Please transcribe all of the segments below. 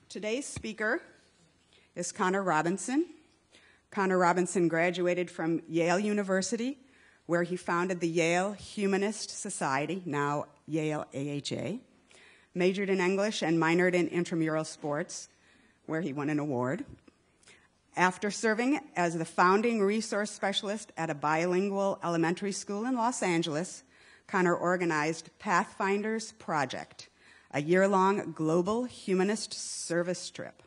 Today's speaker is Conor Robinson. Conor Robinson graduated from Yale University, where he founded the Yale Humanist Society, now Yale AHA, majored in English and minored in intramural sports, where he won an award. After serving as the founding resource specialist at a bilingual elementary school in Los Angeles, Conor organized Pathfinders Project, a year-long global humanist service trip.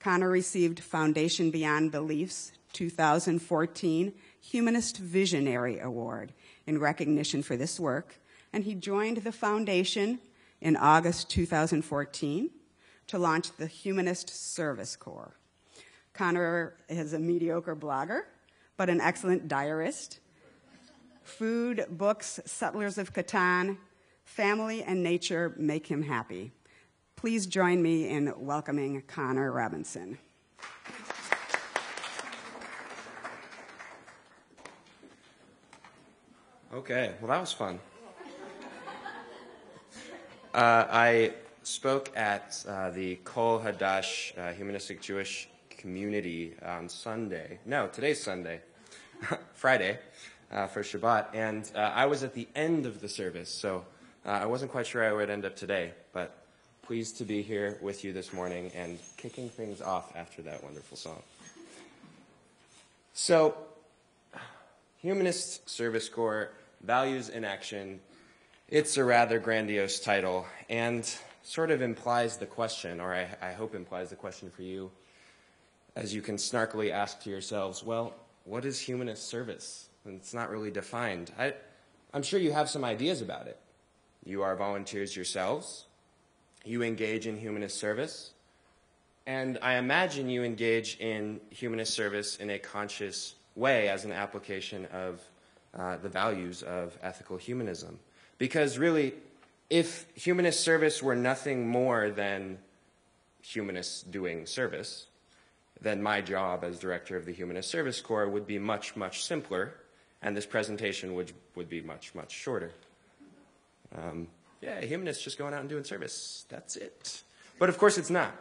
Conor received Foundation Beyond Belief's 2014 Humanist Visionary Award in recognition for this work, and he joined the foundation in August 2014 to launch the Humanist Service Corps. Conor is a mediocre blogger, but an excellent diarist. Food, books, Settlers of Catan, family, and nature make him happy. Please join me in welcoming Conor Robinson. Okay, well that was fun. I spoke at the Kol Hadash Humanistic Jewish Community on Sunday. No, today's Sunday, Friday, for Shabbat, and I was at the end of the service, so I wasn't quite sure I would end up today, but pleased to be here with you this morning and kicking things off after that wonderful song. So, Humanist Service Corps, Values in Action, it's a rather grandiose title and sort of implies the question, or I hope implies the question for you, as you can snarkily ask to yourselves, well, what is humanist service? And it's not really defined. I'm sure you have some ideas about it. You are volunteers yourselves. You engage in humanist service. And I imagine you engage in humanist service in a conscious way as an application of the values of ethical humanism. Because really, if humanist service were nothing more than humanists doing service, then my job as director of the Humanist Service Corps would be much, much simpler, and this presentation would be much, much shorter. Yeah, humanists just going out and doing service. That's it. But of course it's not.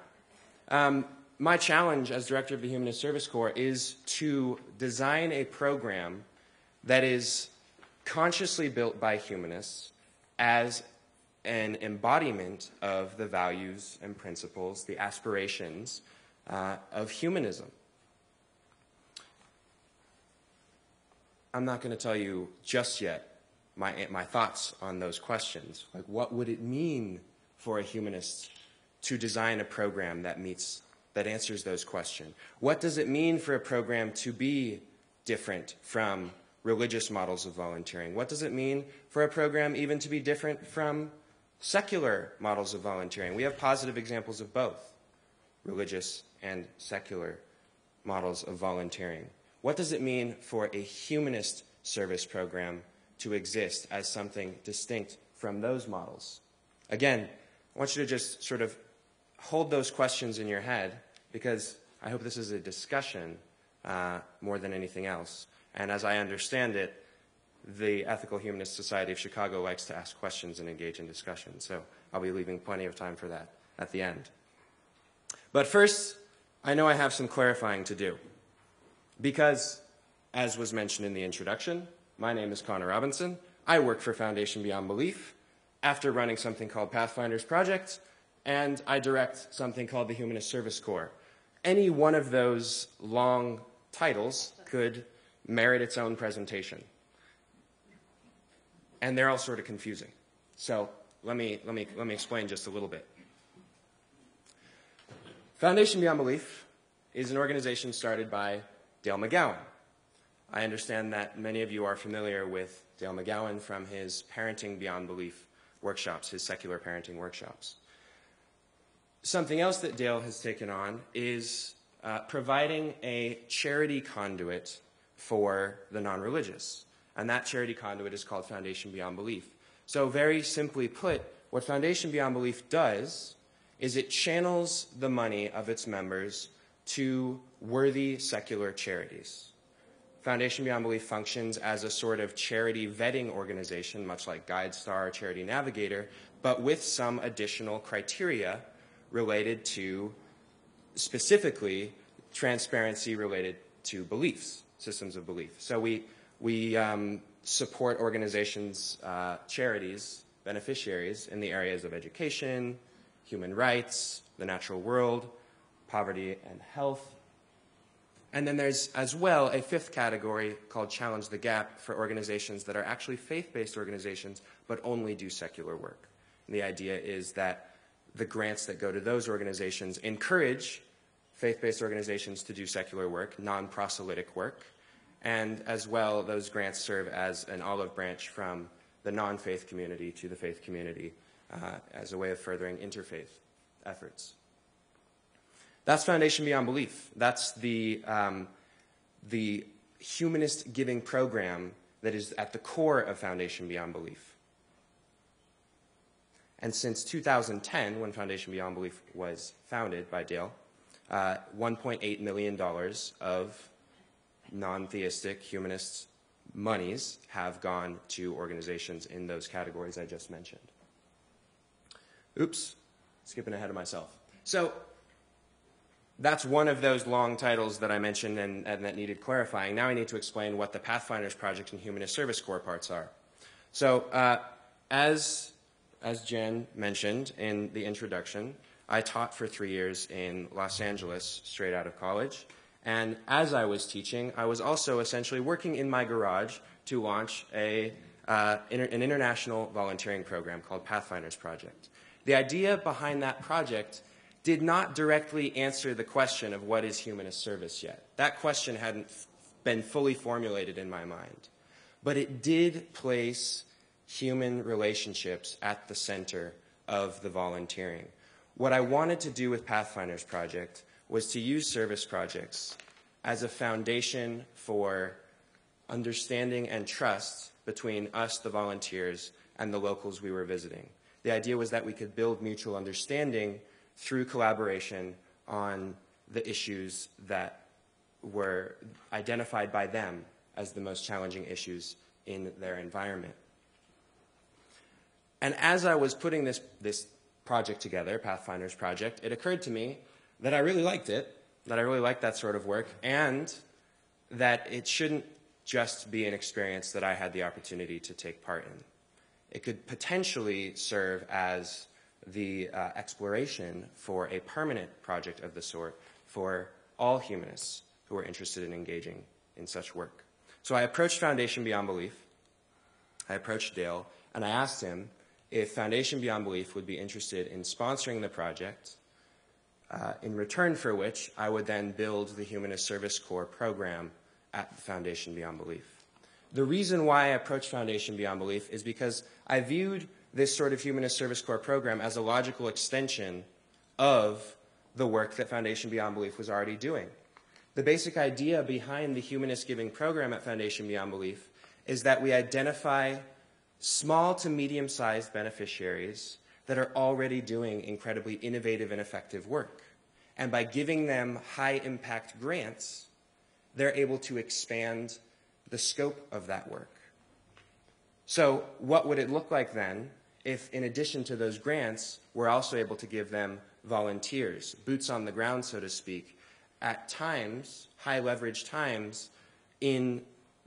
My challenge as director of the Humanist Service Corps is to design a program that is consciously built by humanists as an embodiment of the values and principles, the aspirations of humanism. I'm not going to tell you just yet my thoughts on those questions. Like, what would it mean for a humanist to design a program that answers those questions? What does it mean for a program to be different from religious models of volunteering? What does it mean for a program even to be different from secular models of volunteering? We have positive examples of both, religious and secular models of volunteering. What does it mean for a humanist service program to exist as something distinct from those models? Again, I want you to just sort of hold those questions in your head, because I hope this is a discussion more than anything else. And as I understand it, the Ethical Humanist Society of Chicago likes to ask questions and engage in discussion. So I'll be leaving plenty of time for that at the end. But first, I know I have some clarifying to do. Because, as was mentioned in the introduction, my name is Conor Robinson. I work for Foundation Beyond Belief after running something called Pathfinders Project, and I direct something called the Humanist Service Corps. Any one of those long titles could merit its own presentation. And they're all sort of confusing. So let me explain just a little bit. Foundation Beyond Belief is an organization started by Dale McGowan. I understand that many of you are familiar with Dale McGowan from his Parenting Beyond Belief workshops, his secular parenting workshops. Something else that Dale has taken on is providing a charity conduit for the non-religious. And that charity conduit is called Foundation Beyond Belief. So very simply put, what Foundation Beyond Belief does is it channels the money of its members to worthy secular charities. Foundation Beyond Belief functions as a sort of charity vetting organization, much like GuideStar or Charity Navigator, but with some additional criteria related to, specifically, transparency related to beliefs, systems of belief. So we support organizations, charities, beneficiaries in the areas of education, human rights, the natural world, poverty and health. And then there's as well a fifth category called Challenge the Gap for organizations that are actually faith-based organizations but only do secular work. And the idea is that the grants that go to those organizations encourage faith-based organizations to do secular work, non-proselytic work, and as well those grants serve as an olive branch from the non-faith community to the faith community as a way of furthering interfaith efforts. That's Foundation Beyond Belief. That's the humanist giving program that is at the core of Foundation Beyond Belief. And since 2010, when Foundation Beyond Belief was founded by Dale, $1.8 million of non-theistic humanist monies have gone to organizations in those categories I just mentioned. Oops, skipping ahead of myself. So that's one of those long titles that I mentioned and that needed clarifying. Now I need to explain what the Pathfinders Project and Humanist Service Corps parts are. So as Jen mentioned in the introduction, I taught for 3 years in Los Angeles straight out of college. And as I was teaching, I was also essentially working in my garage to launch an international volunteering program called Pathfinders Project. The idea behind that project did not directly answer the question of what is humanist service yet. That question hadn't been fully formulated in my mind. But it did place human relationships at the center of the volunteering. What I wanted to do with Pathfinders Project was to use service projects as a foundation for understanding and trust between us, the volunteers, and the locals we were visiting. The idea was that we could build mutual understanding through collaboration on the issues that were identified by them as the most challenging issues in their environment. And as I was putting this project together, Pathfinders Project, it occurred to me that I really liked it, that I really liked that sort of work, and that it shouldn't just be an experience that I had the opportunity to take part in. It could potentially serve as the exploration for a permanent project of the sort for all humanists who are interested in engaging in such work. So I approached Foundation Beyond Belief, I approached Dale, and I asked him if Foundation Beyond Belief would be interested in sponsoring the project, in return for which I would then build the Humanist Service Corps program at Foundation Beyond Belief. The reason why I approached Foundation Beyond Belief is because I viewed this sort of Humanist Service Corps program as a logical extension of the work that Foundation Beyond Belief was already doing. The basic idea behind the Humanist Giving program at Foundation Beyond Belief is that we identify small to medium-sized beneficiaries that are already doing incredibly innovative and effective work. And by giving them high-impact grants, they're able to expand the scope of that work. So what would it look like then if, in addition to those grants, we're also able to give them volunteers, boots on the ground, so to speak, at times, high-leverage times, in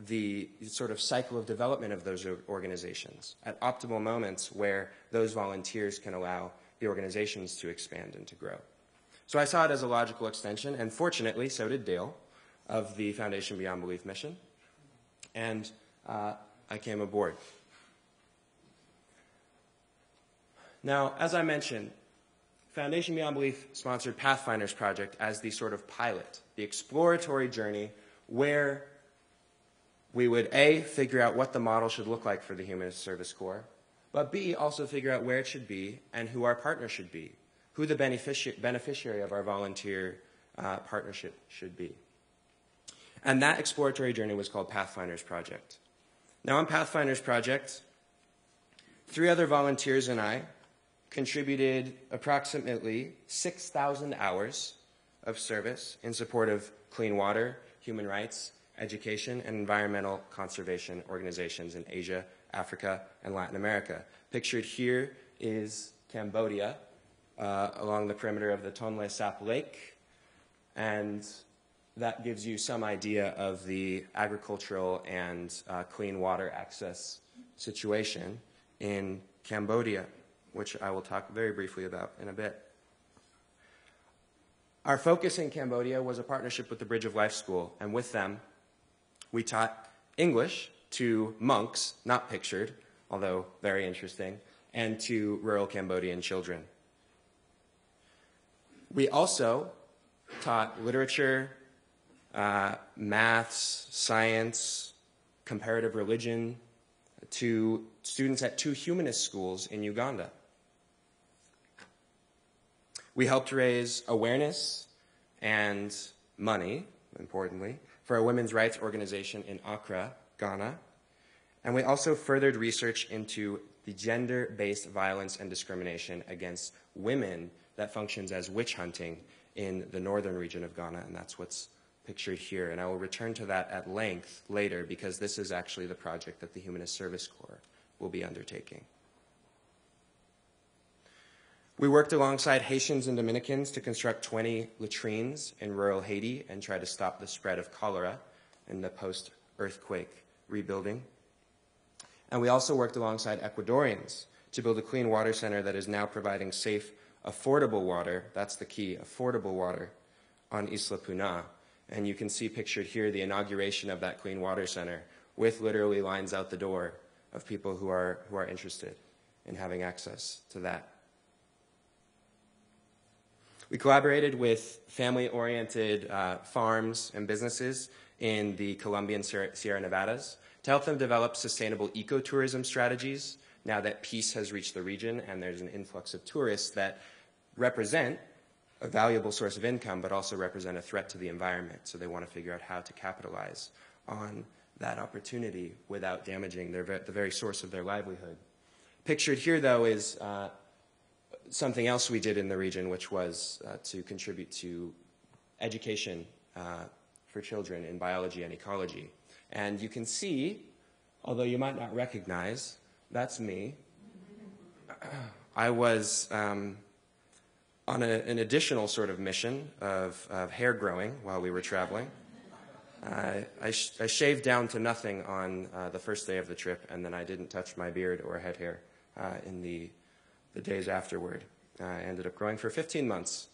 the sort of cycle of development of those organizations, at optimal moments where those volunteers can allow the organizations to expand and to grow. So I saw it as a logical extension, and fortunately, so did Dale, of the Foundation Beyond Belief mission, and I came aboard. Now, as I mentioned, Foundation Beyond Belief sponsored Pathfinders Project as the sort of pilot, the exploratory journey where we would A, figure out what the model should look like for the Humanist Service Corps, but B, also figure out where it should be and who our partner should be, who the beneficiary of our volunteer partnership should be. And that exploratory journey was called Pathfinders Project. Now, on Pathfinders Project, 3 other volunteers and I contributed approximately 6,000 hours of service in support of clean water, human rights, education, and environmental conservation organizations in Asia, Africa, and Latin America. Pictured here is Cambodia, along the perimeter of the Tonle Sap Lake, and that gives you some idea of the agricultural and clean water access situation in Cambodia, which I will talk very briefly about in a bit. Our focus in Cambodia was a partnership with the Bridge of Life School, and with them, we taught English to monks, not pictured, although very interesting, and to rural Cambodian children. We also taught literature, maths, science, comparative religion to students at 2 humanist schools in Uganda. We helped raise awareness and money, importantly, for a women's rights organization in Accra, Ghana. And we also furthered research into the gender-based violence and discrimination against women that functions as witch hunting in the northern region of Ghana, and that's what's pictured here. And I will return to that at length later, because this is actually the project that the Humanist Service Corps will be undertaking. We worked alongside Haitians and Dominicans to construct 20 latrines in rural Haiti and try to stop the spread of cholera in the post-earthquake rebuilding. And we also worked alongside Ecuadorians to build a clean water center that is now providing safe, affordable water, that's the key, affordable water, on Isla Puna. And you can see pictured here the inauguration of that clean water center with literally lines out the door of people who are interested in having access to that. We collaborated with family-oriented farms and businesses in the Colombian Sierra Nevadas to help them develop sustainable ecotourism strategies now that peace has reached the region and there's an influx of tourists that represent a valuable source of income but also represent a threat to the environment. So they want to figure out how to capitalize on that opportunity without damaging the very source of their livelihood. Pictured here, though, is something else we did in the region, which was to contribute to education for children in biology and ecology. And you can see, although you might not recognize, that's me. I was on an additional sort of mission of hair growing while we were traveling. I shaved down to nothing on the first day of the trip, and then I didn't touch my beard or head hair in the days afterward. I ended up growing for 15 months,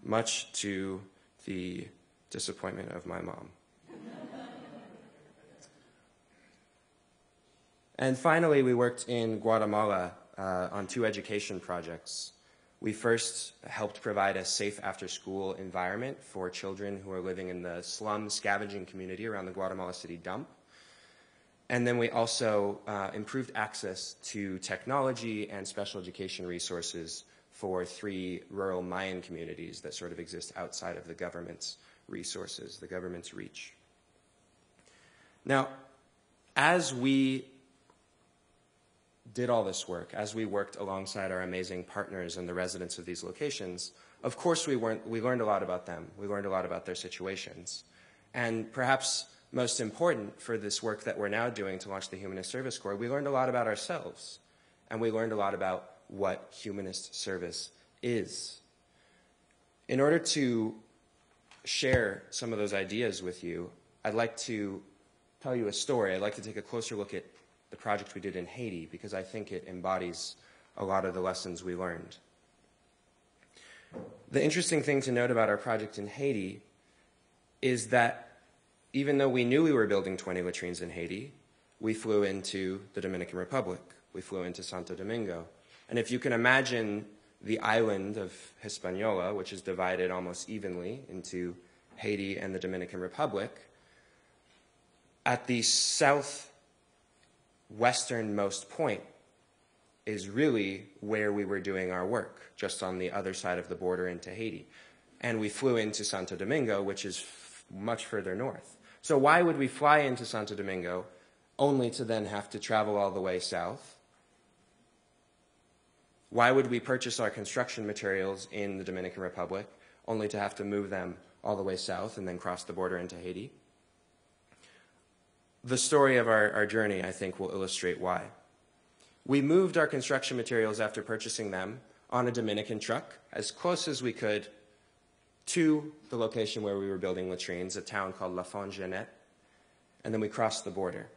much to the disappointment of my mom. And finally, we worked in Guatemala on 2 education projects. We first helped provide a safe after-school environment for children who are living in the slum scavenging community around the Guatemala City dump. And then we also improved access to technology and special education resources for 3 rural Mayan communities that sort of exist outside of the government's resources, the government's reach. Now, as we did all this work, as we worked alongside our amazing partners and the residents of these locations, of course we learned a lot about them. We learned a lot about their situations. And perhaps most important for this work that we're now doing to launch the Humanist Service Corps, we learned a lot about ourselves. And we learned a lot about what humanist service is. In order to share some of those ideas with you, I'd like to tell you a story. I'd like to take a closer look at the project we did in Haiti, because I think it embodies a lot of the lessons we learned. The interesting thing to note about our project in Haiti is that even though we knew we were building 20 latrines in Haiti, we flew into the Dominican Republic. We flew into Santo Domingo. And if you can imagine the island of Hispaniola, which is divided almost evenly into Haiti and the Dominican Republic, at the southwesternmost point is really where we were doing our work, just on the other side of the border into Haiti. And we flew into Santo Domingo, which is much further north. So why would we fly into Santo Domingo only to then have to travel all the way south? Why would we purchase our construction materials in the Dominican Republic only to have to move them all the way south and then cross the border into Haiti? The story of our journey, I think, will illustrate why. We moved our construction materials after purchasing them on a Dominican truck as close as we could to the location where we were building latrines, a town called La Fongenette, and then we crossed the border.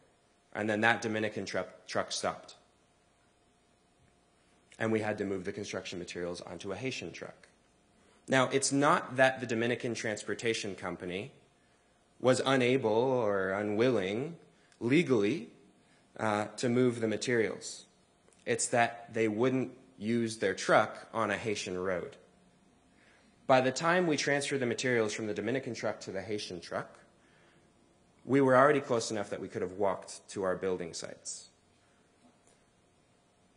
And then that Dominican truck stopped. And we had to move the construction materials onto a Haitian truck. Now, it's not that the Dominican Transportation Company was unable or unwilling legally to move the materials. It's that they wouldn't use their truck on a Haitian road. By the time we transferred the materials from the Dominican truck to the Haitian truck, we were already close enough that we could have walked to our building sites.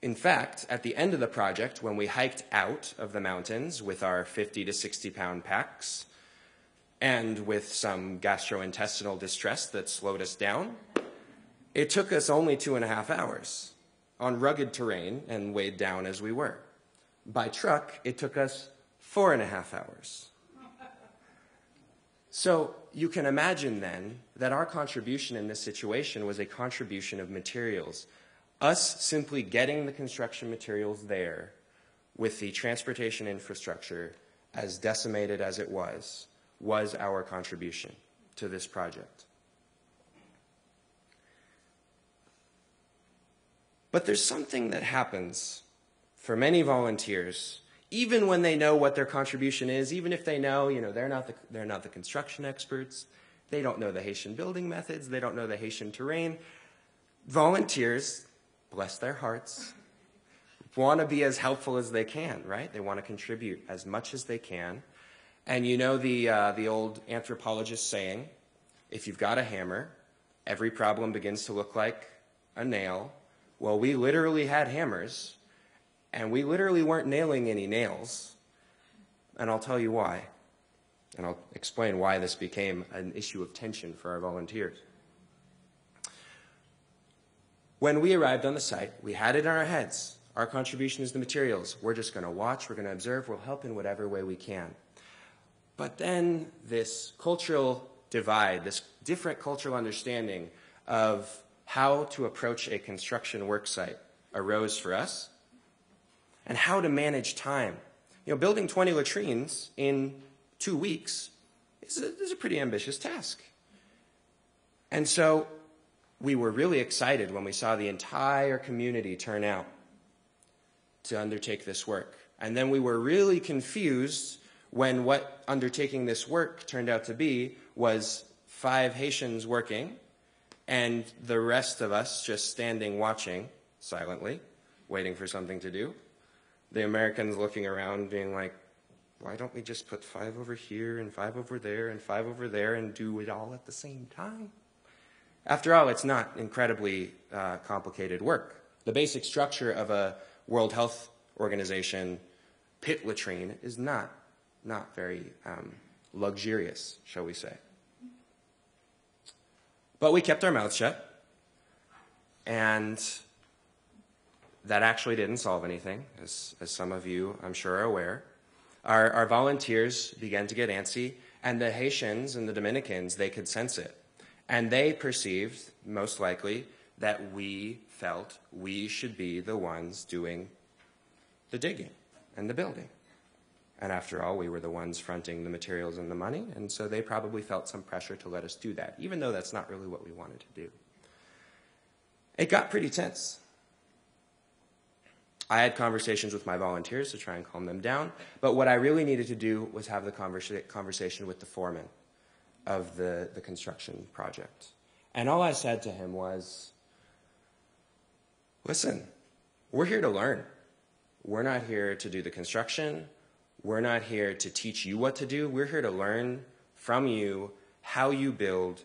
In fact, at the end of the project, when we hiked out of the mountains with our 50 to 60-pound packs and with some gastrointestinal distress that slowed us down, it took us only 2.5 hours on rugged terrain and weighed down as we were. By truck, it took us 4.5 hours. So you can imagine then that our contribution in this situation was a contribution of materials. Us simply getting the construction materials there with the transportation infrastructure as decimated as it was our contribution to this project. But there's something that happens for many volunteers, even when they know what their contribution is, even if they know, they're not the construction experts, they don't know the Haitian building methods, they don't know the Haitian terrain. Volunteers, bless their hearts, want to be as helpful as they can, right? They want to contribute as much as they can. And you know the old anthropologist saying, if you've got a hammer, every problem begins to look like a nail. Well, we literally had hammers, and we literally weren't nailing any nails. And I'll tell you why. And I'll explain why this became an issue of tension for our volunteers. When we arrived on the site, we had it in our heads. Our contribution is the materials. We're just going to watch, we're going to observe, we'll help in whatever way we can. But then this cultural divide, this different cultural understanding of how to approach a construction work site arose for us, and how to manage time. Building 20 latrines in 2 weeks is a pretty ambitious task. And so we were really excited when we saw the entire community turn out to undertake this work. And then we were really confused when what undertaking this work turned out to be was 5 Haitians working and the rest of us just standing watching silently, waiting for something to do. The Americans looking around being like, why don't we just put 5 over here and 5 over there and 5 over there and do it all at the same time? After all, it's not incredibly complicated work. The basic structure of a World Health Organization pit latrine is not very luxurious, shall we say. But we kept our mouths shut, and that actually didn't solve anything, as some of you, I'm sure, are aware. Our volunteers began to get antsy, and the Haitians and the Dominicans, they could sense it. And they perceived, most likely, that we felt we should be the ones doing the digging and the building. And after all, we were the ones fronting the materials and the money, and so they probably felt some pressure to let us do that, even though that's not really what we wanted to do. It got pretty tense. I had conversations with my volunteers to try and calm them down, but what I really needed to do was have the conversation with the foreman of the construction project. And all I said to him was, listen, we're here to learn. We're not here to do the construction. We're not here to teach you what to do. We're here to learn from you how you build,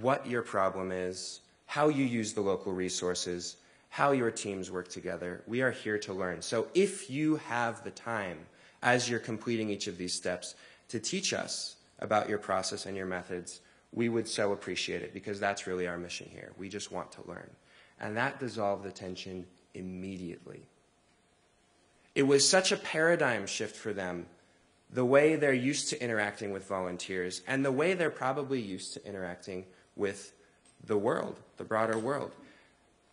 what your problem is, how you use the local resources, how your teams work together. We are here to learn. So if you have the time, as you're completing each of these steps, to teach us about your process and your methods, we would so appreciate it, because that's really our mission here. We just want to learn. And that dissolved the tension immediately. It was such a paradigm shift for them, the way they're used to interacting with volunteers and the way they're probably used to interacting with the world, the broader world.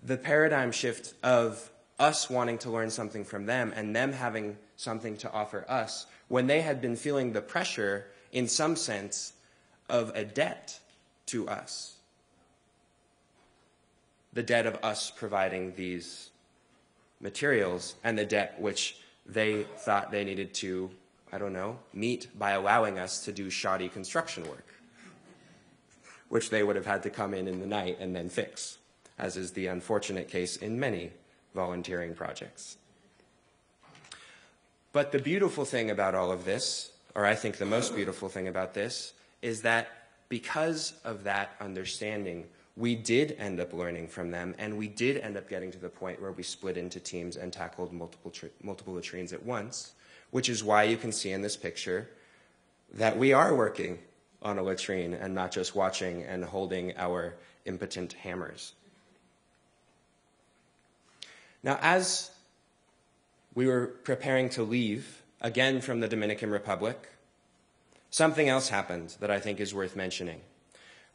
The paradigm shift of us wanting to learn something from them and them having something to offer us when they had been feeling the pressure, in some sense, of a debt to us. The debt of us providing these materials and the debt which they thought they needed to, I don't know, meet by allowing us to do shoddy construction work, which they would have had to come in the night and then fix, as is the unfortunate case in many volunteering projects. But the beautiful thing about all of this, or I think the most beautiful thing about this, is that because of that understanding, we did end up learning from them, and we did end up getting to the point where we split into teams and tackled multiple latrines at once, which is why you can see in this picture that we are working on a latrine and not just watching and holding our impotent hammers. Now, as we were preparing to leave, again from the Dominican Republic, something else happened that I think is worth mentioning.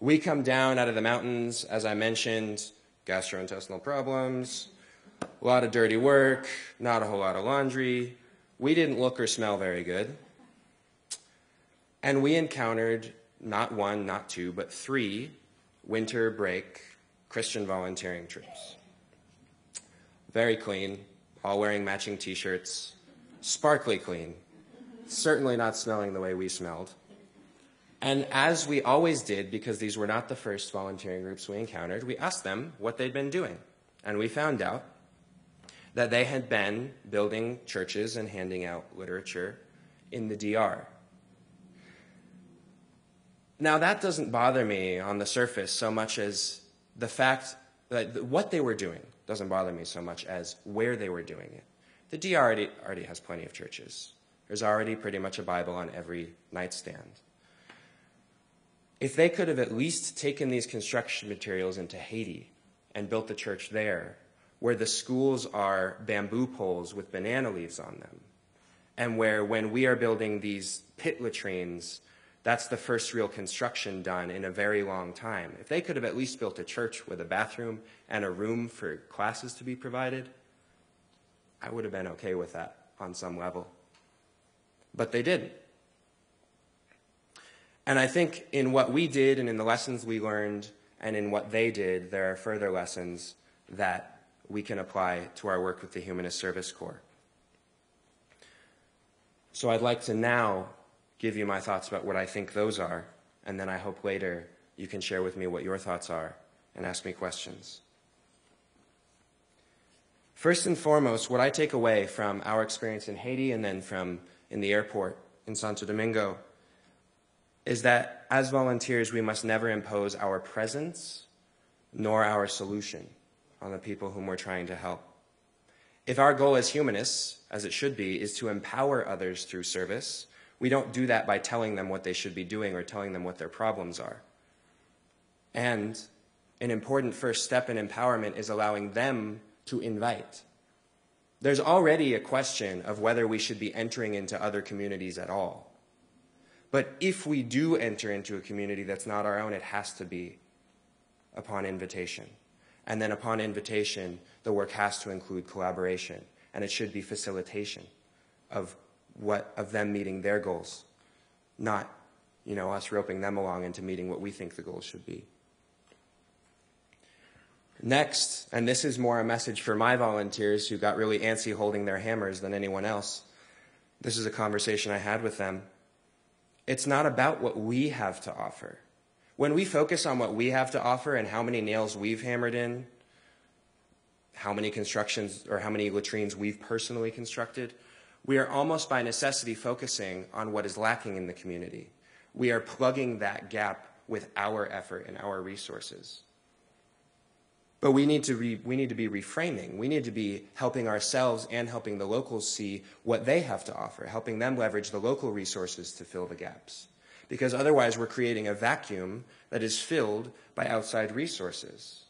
We come down out of the mountains, as I mentioned, gastrointestinal problems, a lot of dirty work, not a whole lot of laundry. We didn't look or smell very good. And we encountered not one, not two, but 3 winter break Christian volunteering trips. Very clean, all wearing matching t-shirts, sparkly clean, certainly not smelling the way we smelled. And as we always did, because these were not the first volunteering groups we encountered, we asked them what they'd been doing. And we found out that they had been building churches and handing out literature in the DR. Now, that doesn't bother me on the surface so much as the fact that what they were doing doesn't bother me so much as where they were doing it. The DR already has plenty of churches. There's already pretty much a Bible on every nightstand. If they could have at least taken these construction materials into Haiti and built the church there, where the schools are bamboo poles with banana leaves on them, and where when we are building these pit latrines, that's the first real construction done in a very long time. If they could have at least built a church with a bathroom and a room for classes to be provided, I would have been okay with that on some level. But they didn't. And I think in what we did and in the lessons we learned and in what they did, there are further lessons that we can apply to our work with the Humanist Service Corps. So I'd like to now give you my thoughts about what I think those are, and then I hope later you can share with me what your thoughts are and ask me questions. First and foremost, what I take away from our experience in Haiti and then from in the airport in Santo Domingo is that as volunteers, we must never impose our presence nor our solution on the people whom we're trying to help. If our goal as humanists, as it should be, is to empower others through service, we don't do that by telling them what they should be doing or telling them what their problems are. And an important first step in empowerment is allowing them to invite. There's already a question of whether we should be entering into other communities at all. But if we do enter into a community that's not our own, it has to be upon invitation. And then upon invitation, the work has to include collaboration, and it should be facilitation of them meeting their goals, not, us roping them along into meeting what we think the goals should be. Next, and this is more a message for my volunteers who got really antsy holding their hammers than anyone else. This is a conversation I had with them. It's not about what we have to offer. When we focus on what we have to offer and how many nails we've hammered in, how many constructions or how many latrines we've personally constructed, we are almost by necessity focusing on what is lacking in the community. We are plugging that gap with our effort and our resources. But we need to be reframing. We need to be helping ourselves and helping the locals see what they have to offer, helping them leverage the local resources to fill the gaps. Because otherwise we're creating a vacuum that is filled by outside resources.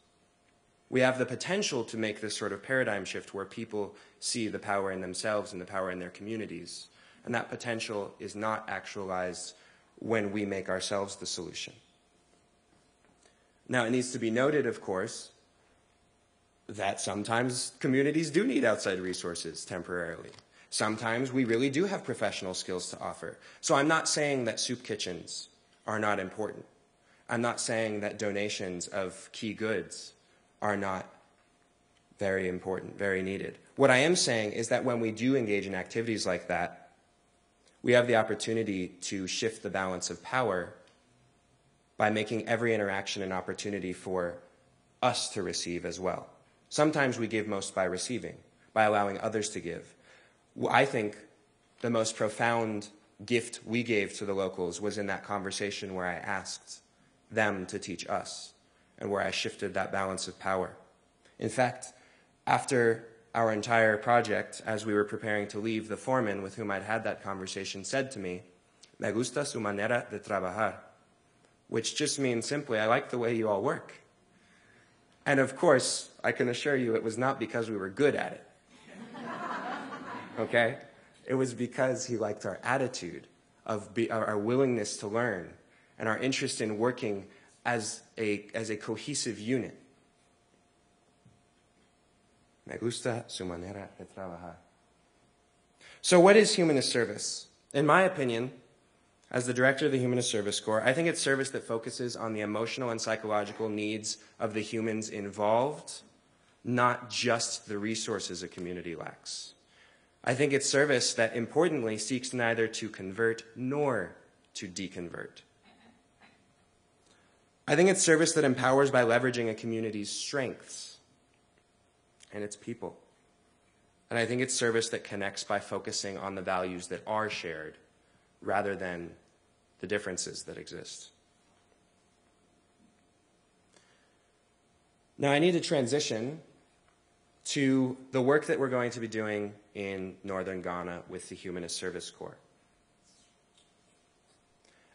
We have the potential to make this sort of paradigm shift where people see the power in themselves and the power in their communities. And that potential is not actualized when we make ourselves the solution. Now, it needs to be noted, of course, that sometimes communities do need outside resources temporarily. Sometimes we really do have professional skills to offer. So I'm not saying that soup kitchens are not important. I'm not saying that donations of key goods are not very important, very needed. What I am saying is that when we do engage in activities like that, we have the opportunity to shift the balance of power by making every interaction an opportunity for us to receive as well. Sometimes we give most by receiving, by allowing others to give. I think the most profound gift we gave to the locals was in that conversation where I asked them to teach us and where I shifted that balance of power. In fact, after our entire project, as we were preparing to leave, the foreman with whom I'd had that conversation said to me, "Me gusta su manera de trabajar," which just means simply, I like the way you all work. And of course, I can assure you it was not because we were good at it. Okay? It was because he liked our attitude, of our willingness to learn, and our interest in working as a cohesive unit. Me gusta su manera de trabajar. So what is humanist service? In my opinion, as the director of the Humanist Service Corps, I think it's service that focuses on the emotional and psychological needs of the humans involved, not just the resources a community lacks. I think it's service that, importantly, seeks neither to convert nor to deconvert. I think it's service that empowers by leveraging a community's strengths and its people. And I think it's service that connects by focusing on the values that are shared rather than the differences that exist. Now I need to transition to the work that we're going to be doing in northern Ghana with the Humanist Service Corps.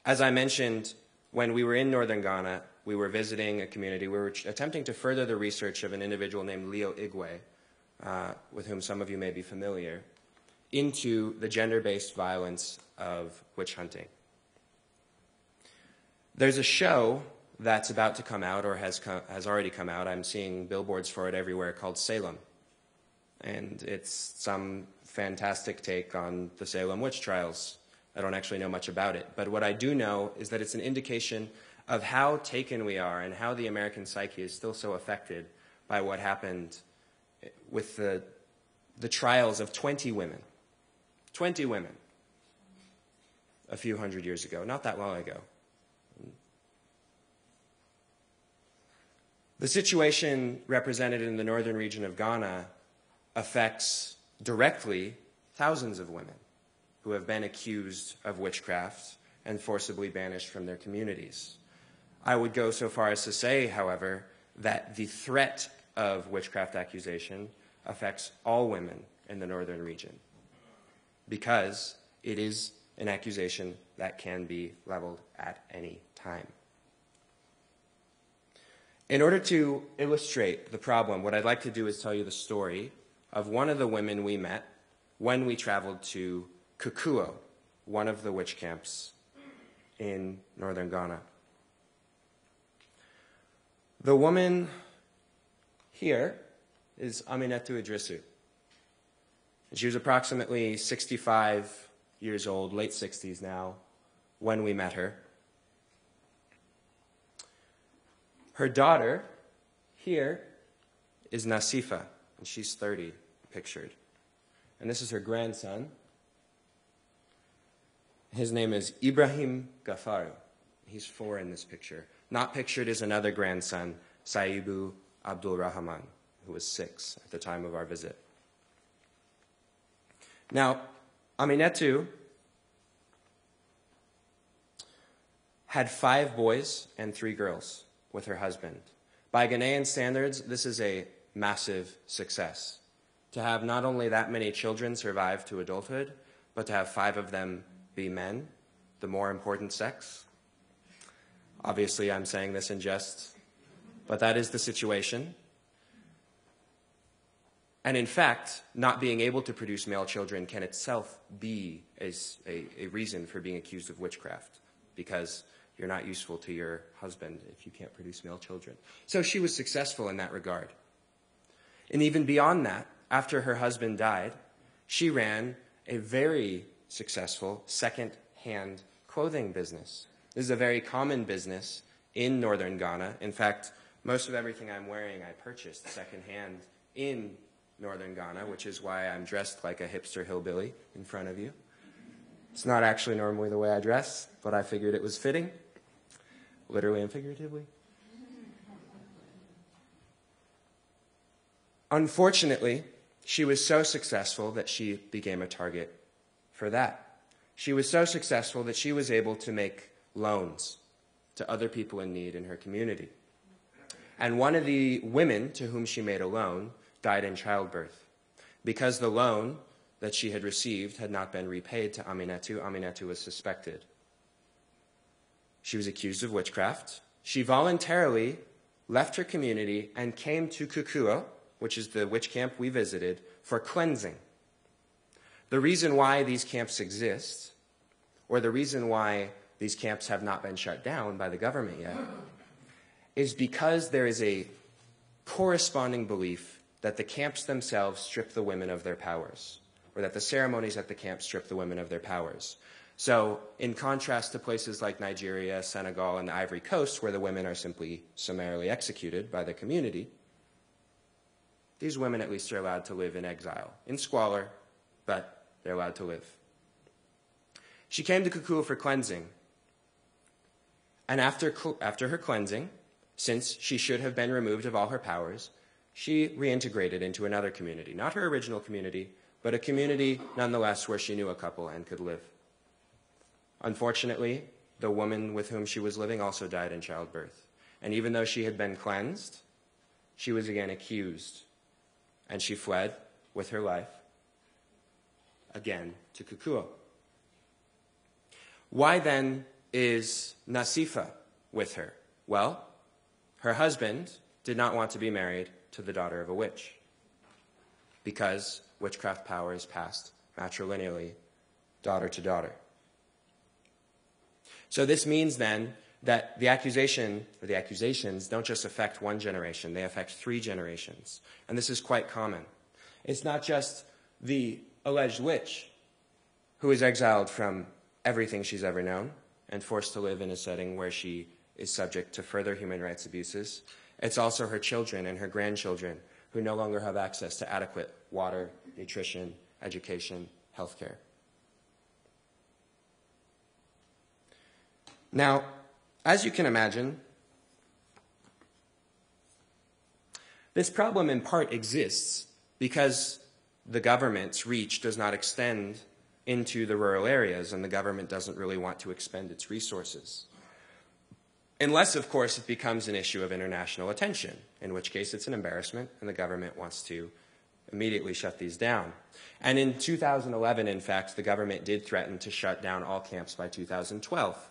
As I mentioned, when we were in northern Ghana, we were visiting a community. We were attempting to further the research of an individual named Leo Igwe, with whom some of you may be familiar, into the gender-based violence of witch hunting. There's a show that's about to come out or has already come out. I'm seeing billboards for it everywhere, called Salem. And it's some fantastic take on the Salem witch trials. I don't actually know much about it. But what I do know is that it's an indication of how taken we are and how the American psyche is still so affected by what happened with the trials of 20 women. 20 women a few hundred years ago, not that long ago. The situation represented in the northern region of Ghana affects directly thousands of women who have been accused of witchcraft and forcibly banished from their communities. I would go so far as to say, however, that the threat of witchcraft accusation affects all women in the northern region because it is an accusation that can be leveled at any time. In order to illustrate the problem, what I'd like to do is tell you the story of one of the women we met when we traveled to Kukuo, one of the witch camps in northern Ghana. The woman here is Aminatu Idrisu. She was approximately 65 years old, late 60s now, when we met her. Her daughter here is Nasifa, and she's 30, pictured. And this is her grandson. His name is Ibrahim Gafaru. He's 4 in this picture. Not pictured is another grandson, Saibu Abdul Rahman, who was 6 at the time of our visit. Now, Aminatu had 5 boys and 3 girls with her husband. By Ghanaian standards, this is a massive success. To have not only that many children survive to adulthood, but to have 5 of them be men, the more important sex. Obviously, I'm saying this in jest, but that is the situation. And in fact, not being able to produce male children can itself be a reason for being accused of witchcraft, because you're not useful to your husband if you can't produce male children. So she was successful in that regard. And even beyond that, after her husband died, she ran a very successful second-hand clothing business. This is a very common business in northern Ghana. In fact, most of everything I'm wearing I purchased second-hand in northern Ghana, which is why I'm dressed like a hipster hillbilly in front of you. It's not actually normally the way I dress, but I figured it was fitting, literally and figuratively. Unfortunately, she was so successful that she became a target for that. She was so successful that she was able to make loans to other people in need in her community. And one of the women to whom she made a loan died in childbirth. Because the loan that she had received had not been repaid to Aminatu, Aminatu was suspected. She was accused of witchcraft. She voluntarily left her community and came to Kukuo, which is the witch camp we visited, for cleansing. The reason why these camps exist, or the reason why these camps have not been shut down by the government yet, is because there is a corresponding belief that the camps themselves strip the women of their powers, or that the ceremonies at the camp strip the women of their powers. So, in contrast to places like Nigeria, Senegal, and the Ivory Coast, where the women are simply summarily executed by the community, these women at least are allowed to live in exile, in squalor, but they're allowed to live. She came to Kukuo for cleansing. And after her cleansing, since she should have been removed of all her powers, she reintegrated into another community. Not her original community, but a community nonetheless where she knew a couple and could live. Unfortunately, the woman with whom she was living also died in childbirth. And even though she had been cleansed, she was again accused. And she fled with her life again to Kukuo. Why then is Nasifa with her? Well, her husband did not want to be married to the daughter of a witch because witchcraft power is passed matrilineally, daughter to daughter. So this means then that the accusations don't just affect one generation, they affect 3 generations. And this is quite common. It's not just the alleged witch who is exiled from everything she's ever known and forced to live in a setting where she is subject to further human rights abuses. It's also her children and her grandchildren who no longer have access to adequate water, nutrition, education, healthcare. Now, as you can imagine, this problem in part exists because the government's reach does not extend into the rural areas, and the government doesn't really want to expend its resources. Unless, of course, it becomes an issue of international attention, in which case it's an embarrassment, and the government wants to immediately shut these down. And in 2011, in fact, the government did threaten to shut down all camps by 2012,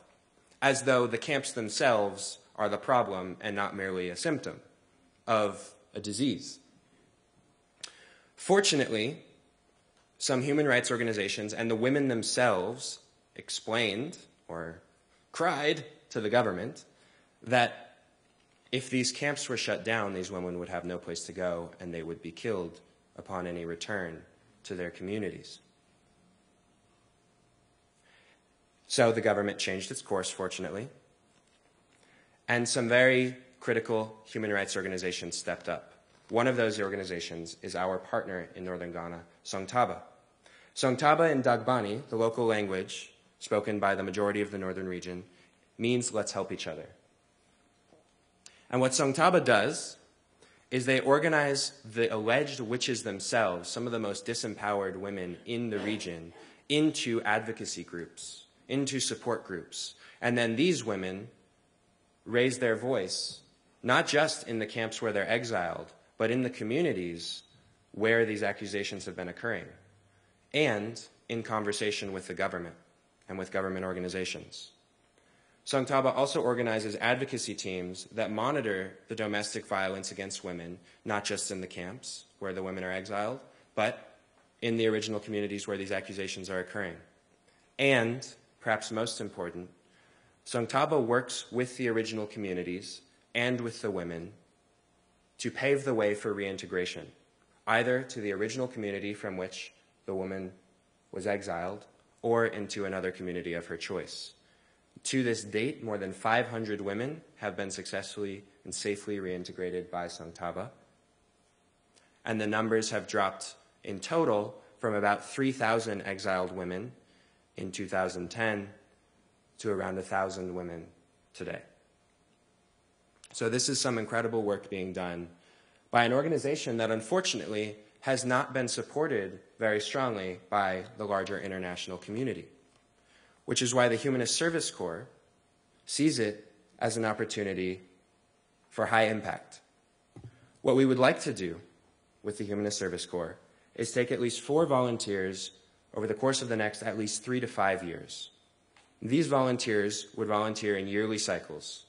as though the camps themselves are the problem and not merely a symptom of a disease. Fortunately, some human rights organizations and the women themselves explained or cried to the government that if these camps were shut down, these women would have no place to go and they would be killed upon any return to their communities. So the government changed its course, fortunately, and some very critical human rights organizations stepped up. One of those organizations is our partner in northern Ghana, Songtaba. Songtaba in Dagbani, the local language spoken by the majority of the northern region, means let's help each other. And what Songtaba does is they organize the alleged witches themselves, some of the most disempowered women in the region, into advocacy groups, into support groups. And then these women raise their voice, not just in the camps where they're exiled, but in the communities where these accusations have been occurring, and in conversation with the government and with government organizations. Songtaba also organizes advocacy teams that monitor the domestic violence against women, not just in the camps where the women are exiled, but in the original communities where these accusations are occurring. And, perhaps most important, Songtaba works with the original communities and with the women to pave the way for reintegration either to the original community from which the woman was exiled or into another community of her choice. To this date, more than 500 women have been successfully and safely reintegrated by Songtaba, and the numbers have dropped in total from about 3,000 exiled women in 2010 to around 1,000 women today. So this is some incredible work being done by an organization that unfortunately has not been supported very strongly by the larger international community, which is why the Humanist Service Corps sees it as an opportunity for high impact. What we would like to do with the Humanist Service Corps is take at least 4 volunteers over the course of the next at least 3 to 5 years. These volunteers would volunteer in yearly cycles,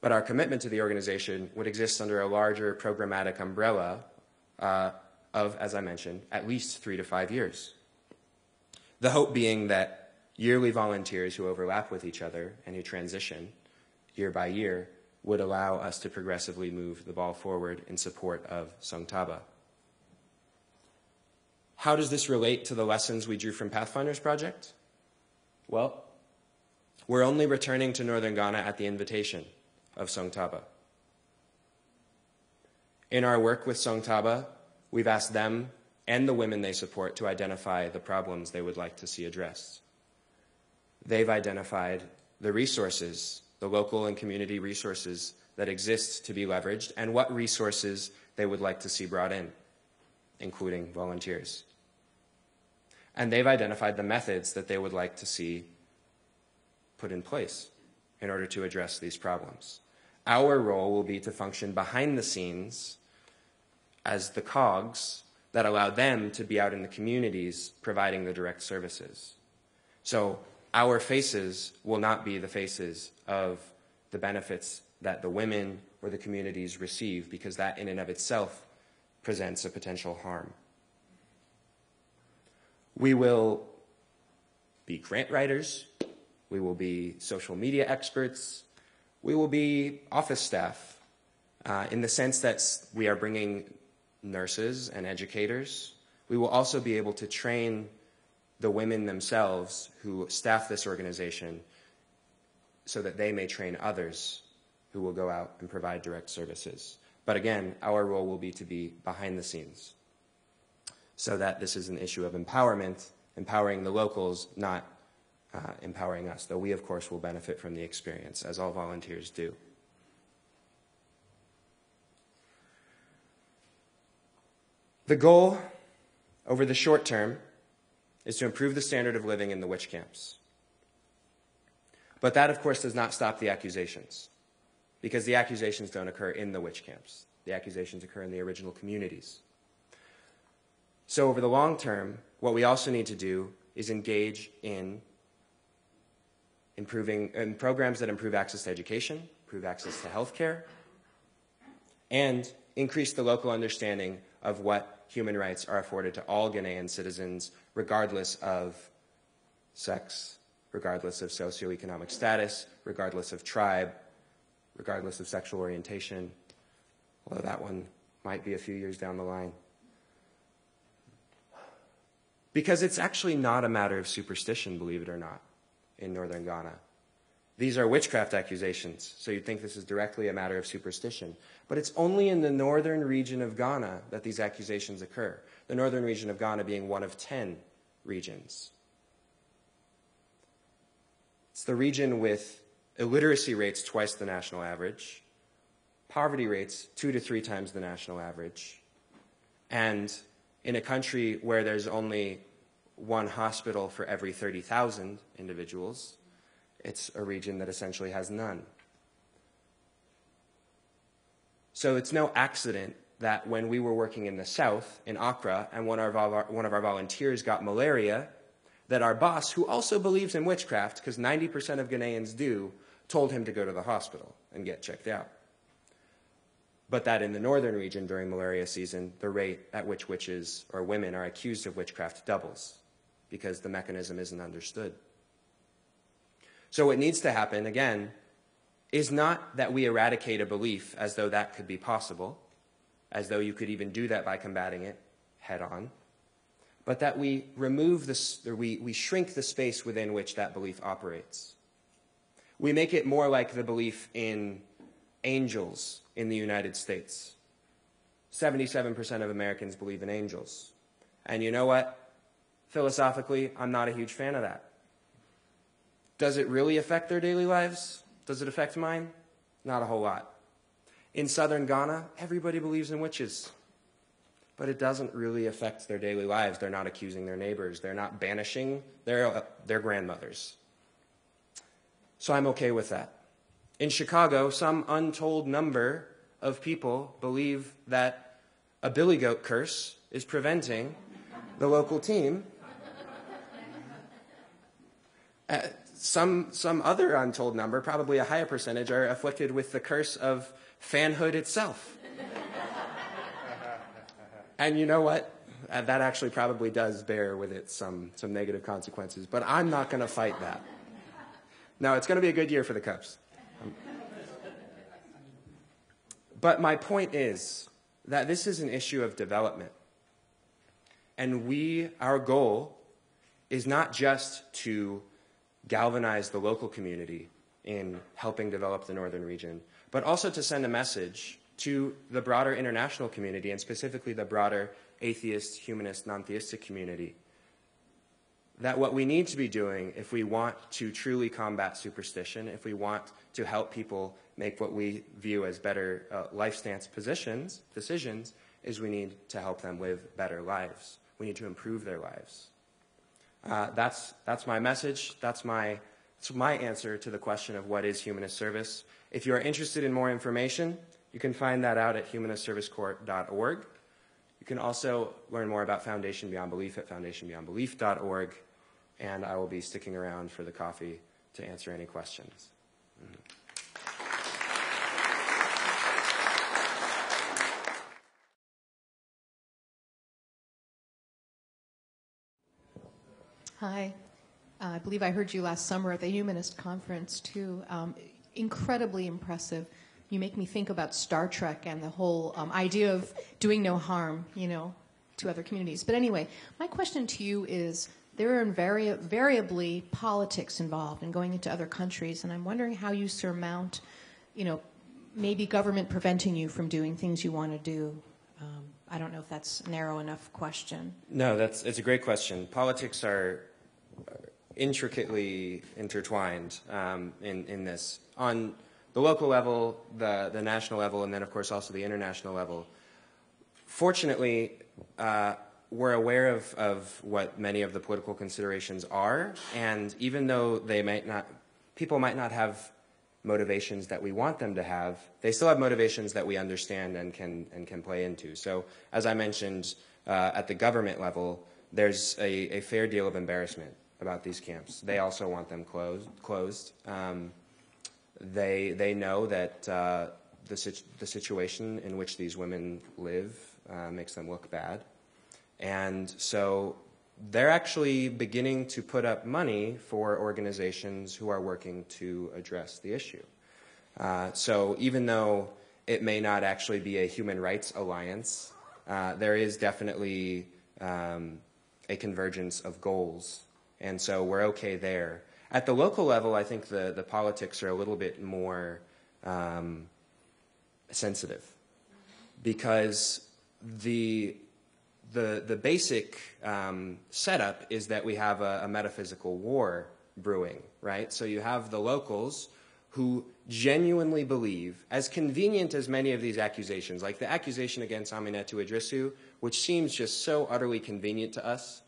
but our commitment to the organization would exist under a larger programmatic umbrella of, as I mentioned, at least 3 to 5 years. The hope being that yearly volunteers who overlap with each other and who transition year by year would allow us to progressively move the ball forward in support of Songtaba. How does this relate to the lessons we drew from Pathfinders Project? Well, we're only returning to northern Ghana at the invitation of Songtaba. In our work with Songtaba, we've asked them and the women they support to identify the problems they would like to see addressed. They've identified the resources, the local and community resources that exist to be leveraged, and what resources they would like to see brought in, including volunteers. And they've identified the methods that they would like to see put in place in order to address these problems. Our role will be to function behind the scenes as the cogs that allow them to be out in the communities providing the direct services. So our faces will not be the faces of the benefits that the women or the communities receive, because that in and of itself presents a potential harm. We will be grant writers, we will be social media experts, we will be office staff, in the sense that we are bringing nurses and educators. We will also be able to train the women themselves who staff this organization so that they may train others who will go out and provide direct services. But again, our role will be to be behind the scenes so that this is an issue of empowerment, empowering the locals, not empowering us, though we, of course, will benefit from the experience, as all volunteers do. The goal over the short term is to improve the standard of living in the witch camps. But that, of course, does not stop the accusations, because the accusations don't occur in the witch camps. The accusations occur in the original communities. So over the long term, what we also need to do is engage in programs that improve access to education, improve access to health care, and increase the local understanding of what human rights are afforded to all Ghanaian citizens, regardless of sex, regardless of socioeconomic status, regardless of tribe, regardless of sexual orientation, although that one might be a few years down the line. Because it's actually not a matter of superstition, believe it or not, in northern Ghana. These are witchcraft accusations, so you'd think this is directly a matter of superstition. But it's only in the northern region of Ghana that these accusations occur, the northern region of Ghana being one of 10 regions. It's the region with illiteracy rates twice the national average, poverty rates 2 to 3 times the national average, and in a country where there's only one hospital for every 30,000 individuals, it's a region that essentially has none. So it's no accident that when we were working in the south, in Accra, and one of our volunteers got malaria, that our boss, who also believes in witchcraft, because 90% of Ghanaians do, told him to go to the hospital and get checked out. But that in the northern region during malaria season, the rate at which witches or women are accused of witchcraft doubles, because the mechanism isn't understood. So what needs to happen, again, is not that we eradicate a belief as though that could be possible. as though you could even do that by combating it head on, but that we remove this, or we shrink the space within which that belief operates. We make it more like the belief in angels in the United States. 77% of Americans believe in angels. And you know what? Philosophically, I'm not a huge fan of that. Does it really affect their daily lives? Does it affect mine? Not a whole lot. In southern Ghana, everybody believes in witches. But it doesn't really affect their daily lives. They're not accusing their neighbors. They're not banishing their grandmothers. So I'm okay with that. In Chicago, some untold number of people believe that a billy goat curse is preventing the local team. Some other untold number, probably a higher percentage, are afflicted with the curse of fanhood itself. And you know what? That actually probably does bear with it some negative consequences. But I'm not going to fight that. No, it's going to be a good year for the Cubs. But my point is that this is an issue of development. And our goal is not just to galvanize the local community in helping develop the northern region, but also to send a message to the broader international community, and specifically the broader atheist, humanist, non-theistic community, that what we need to be doing if we want to truly combat superstition, if we want to help people make what we view as better life stance decisions, is we need to help them live better lives. We need to improve their lives. That's my message. That's my answer to the question of what is humanist service. If you are interested in more information, you can find that out at humanistservicecorps.org. You can also learn more about Foundation Beyond Belief at foundationbeyondbelief.org, and I will be sticking around for the coffee to answer any questions. Hi. I believe I heard you last summer at the Humanist Conference, too. Incredibly impressive. You make me think about Star Trek and the whole idea of doing no harm, to other communities. But anyway, my question to you is, there are invariably politics involved in going into other countries, and I'm wondering how you surmount, maybe government preventing you from doing things you want to do. I don't know if that's a narrow enough question. No, it's a great question. Politics are intricately intertwined in this. On the local level, the national level, and then, of course, also the international level. Fortunately, we're aware of what many of the political considerations are, and even though people might not have motivations that we want them to have, they still have motivations that we understand and can play into. So, as I mentioned, at the government level, there's a fair deal of embarrassment about these camps. They also want them closed. They know that the situation in which these women live makes them look bad. And so they're actually beginning to put up money for organizations who are working to address the issue. So even though it may not actually be a human rights alliance, there is definitely a convergence of goals. And so we're okay there. At the local level, I think the politics are a little bit more sensitive, because the basic setup is that we have a metaphysical war brewing, right? So you have the locals who genuinely believe, as convenient as many of these accusations, like the accusation against Aminatu Idrisu, which seems just so utterly convenient to us,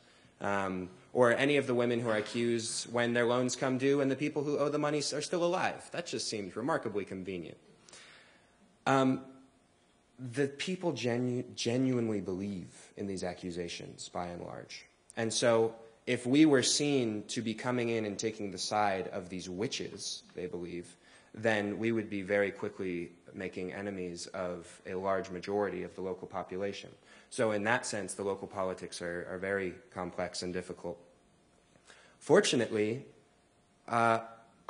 or any of the women who are accused when their loans come due and the people who owe the money are still alive. That just seems remarkably convenient. The people genuinely believe in these accusations, by and large. And so if we were seen to be coming in and taking the side of these witches, they believe, then we would be very quickly making enemies of a large majority of the local population. So in that sense, the local politics are very complex and difficult. Fortunately,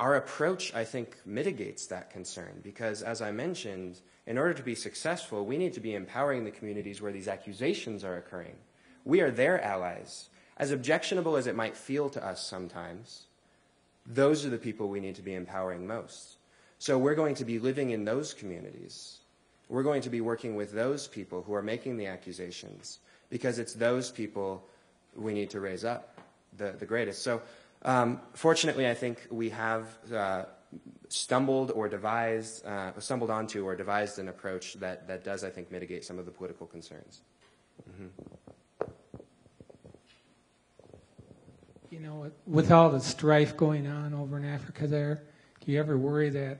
our approach, I think, mitigates that concern because, as I mentioned, in order to be successful, we need to be empowering the communities where these accusations are occurring. We are their allies. As objectionable as it might feel to us sometimes, those are the people we need to be empowering most. So we're going to be living in those communities. We're going to be working with those people who are making the accusations because it's those people we need to raise up the greatest. So fortunately, I think we have stumbled onto or devised an approach that does, I think, mitigate some of the political concerns. Mm-hmm. You know, with all the strife going on over in Africa there, do you ever worry that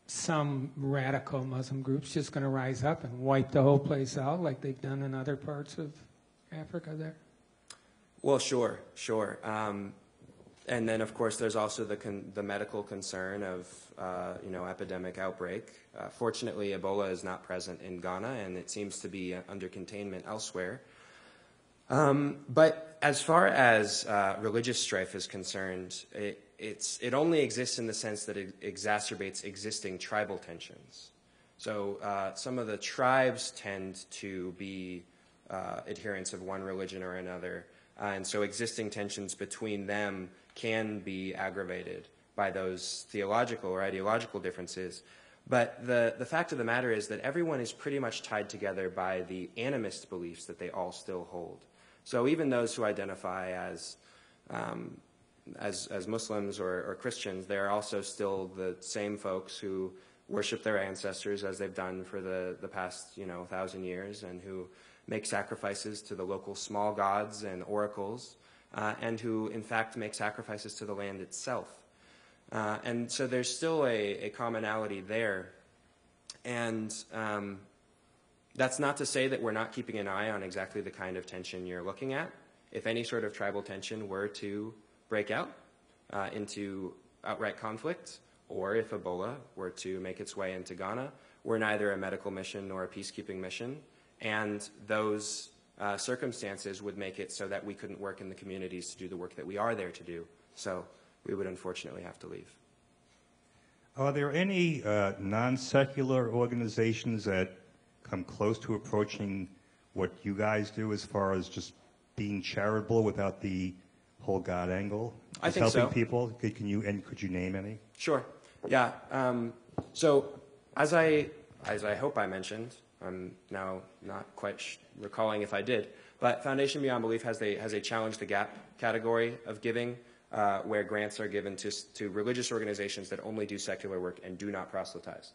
some radical Muslim group's just going to rise up and wipe the whole place out like they've done in other parts of Africa there? Well, sure. And then, of course, there's also the medical concern of, epidemic outbreak. Fortunately, Ebola is not present in Ghana, and it seems to be under containment elsewhere. But as far as religious strife is concerned, it only exists in the sense that it exacerbates existing tribal tensions. So some of the tribes tend to be adherents of one religion or another, and so existing tensions between them can be aggravated by those theological or ideological differences. But the fact of the matter is that everyone is pretty much tied together by the animist beliefs that they all still hold. So even those who identify as Muslims or Christians, they're also still the same folks who worship their ancestors as they've done for the past 1,000 years, and who make sacrifices to the local small gods and oracles, and who in fact make sacrifices to the land itself. And so there's still a commonality there. And that's not to say that we're not keeping an eye on exactly the kind of tension you're looking at. If any sort of tribal tension were to break out into outright conflict, or if Ebola were to make its way into Ghana, we're neither a medical mission nor a peacekeeping mission, and those circumstances would make it so that we couldn't work in the communities to do the work that we are there to do. So we would unfortunately have to leave. Are there any non-secular organizations that come close to approaching what you guys do as far as just being charitable without the whole God angle? I think so. Helping people? Could you name any? Sure. Yeah. So as I hope I mentioned, I'm now not quite recalling if I did, but Foundation Beyond Belief has a Challenge the Gap category of giving, where grants are given to religious organizations that only do secular work and do not proselytize.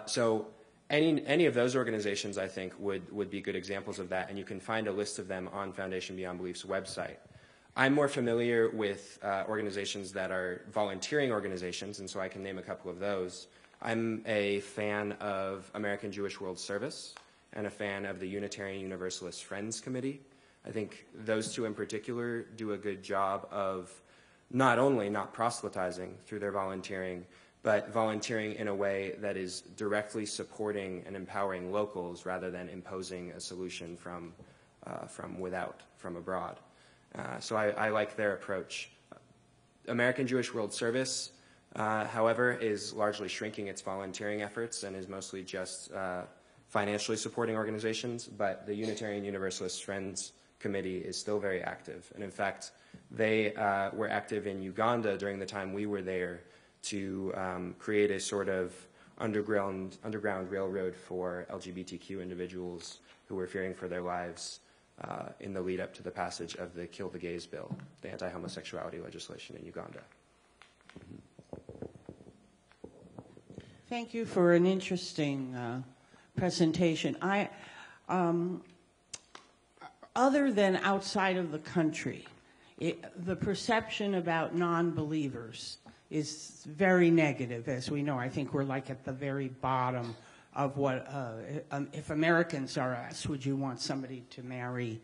So any of those organizations, I think, would be good examples of that, and you can find a list of them on Foundation Beyond Belief's website. I'm more familiar with organizations that are volunteering organizations, and so I can name a couple of those. I'm a fan of American Jewish World Service and a fan of the Unitarian Universalist Friends Committee. I think those two in particular do a good job of not only not proselytizing through their volunteering, but volunteering in a way that is directly supporting and empowering locals rather than imposing a solution from without, from abroad. So I like their approach. American Jewish World Service, however, is largely shrinking its volunteering efforts and is mostly just financially supporting organizations, but the Unitarian Universalist Friends Committee is still very active. And in fact, they were active in Uganda during the time we were there to create a sort of underground railroad for LGBTQ individuals who were fearing for their lives in the lead up to the passage of the Kill the Gays bill, the anti-homosexuality legislation in Uganda. Thank you for an interesting presentation. Other than outside of the country, the perception about non-believers is very negative, as we know. I think we're like at the very bottom of what, if Americans are asked, would you want somebody to marry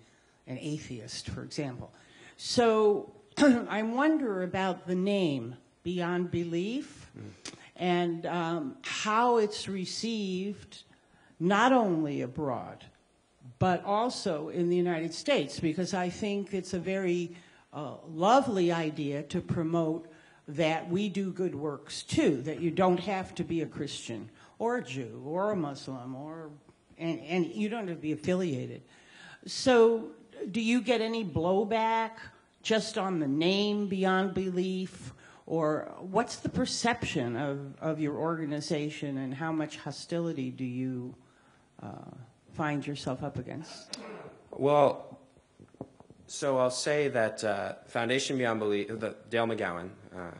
an atheist, for example? So I wonder about the name, Beyond Belief, and how it's received not only abroad, but also in the United States, because I think it's a very lovely idea to promote that we do good works too, that you don't have to be a Christian or a Jew or a Muslim and you don't have to be affiliated. So do you get any blowback just on the name Beyond Belief? Or what's the perception of your organization, and how much hostility do you find yourself up against? Well, so I'll say that Foundation Beyond Belief, Dale McGowan,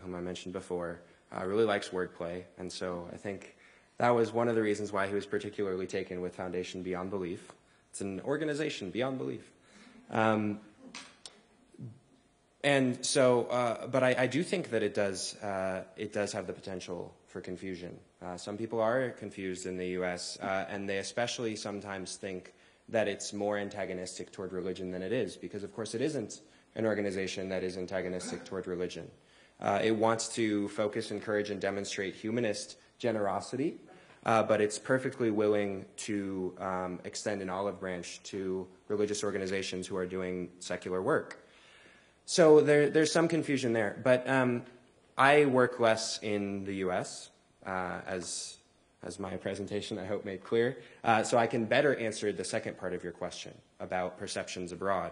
whom I mentioned before, really likes wordplay, and so I think that was one of the reasons why he was particularly taken with Foundation Beyond Belief. It's an organization beyond belief. And so, but I do think that it does have the potential for confusion. Some people are confused in the U.S., and they especially sometimes think that it's more antagonistic toward religion than it is, because of course it isn't an organization that is antagonistic toward religion. It wants to focus, encourage, and demonstrate humanist generosity, but it's perfectly willing to extend an olive branch to religious organizations who are doing secular work. So there's some confusion there, but I work less in the U.S., as my presentation I hope made clear, so I can better answer the second part of your question about perceptions abroad.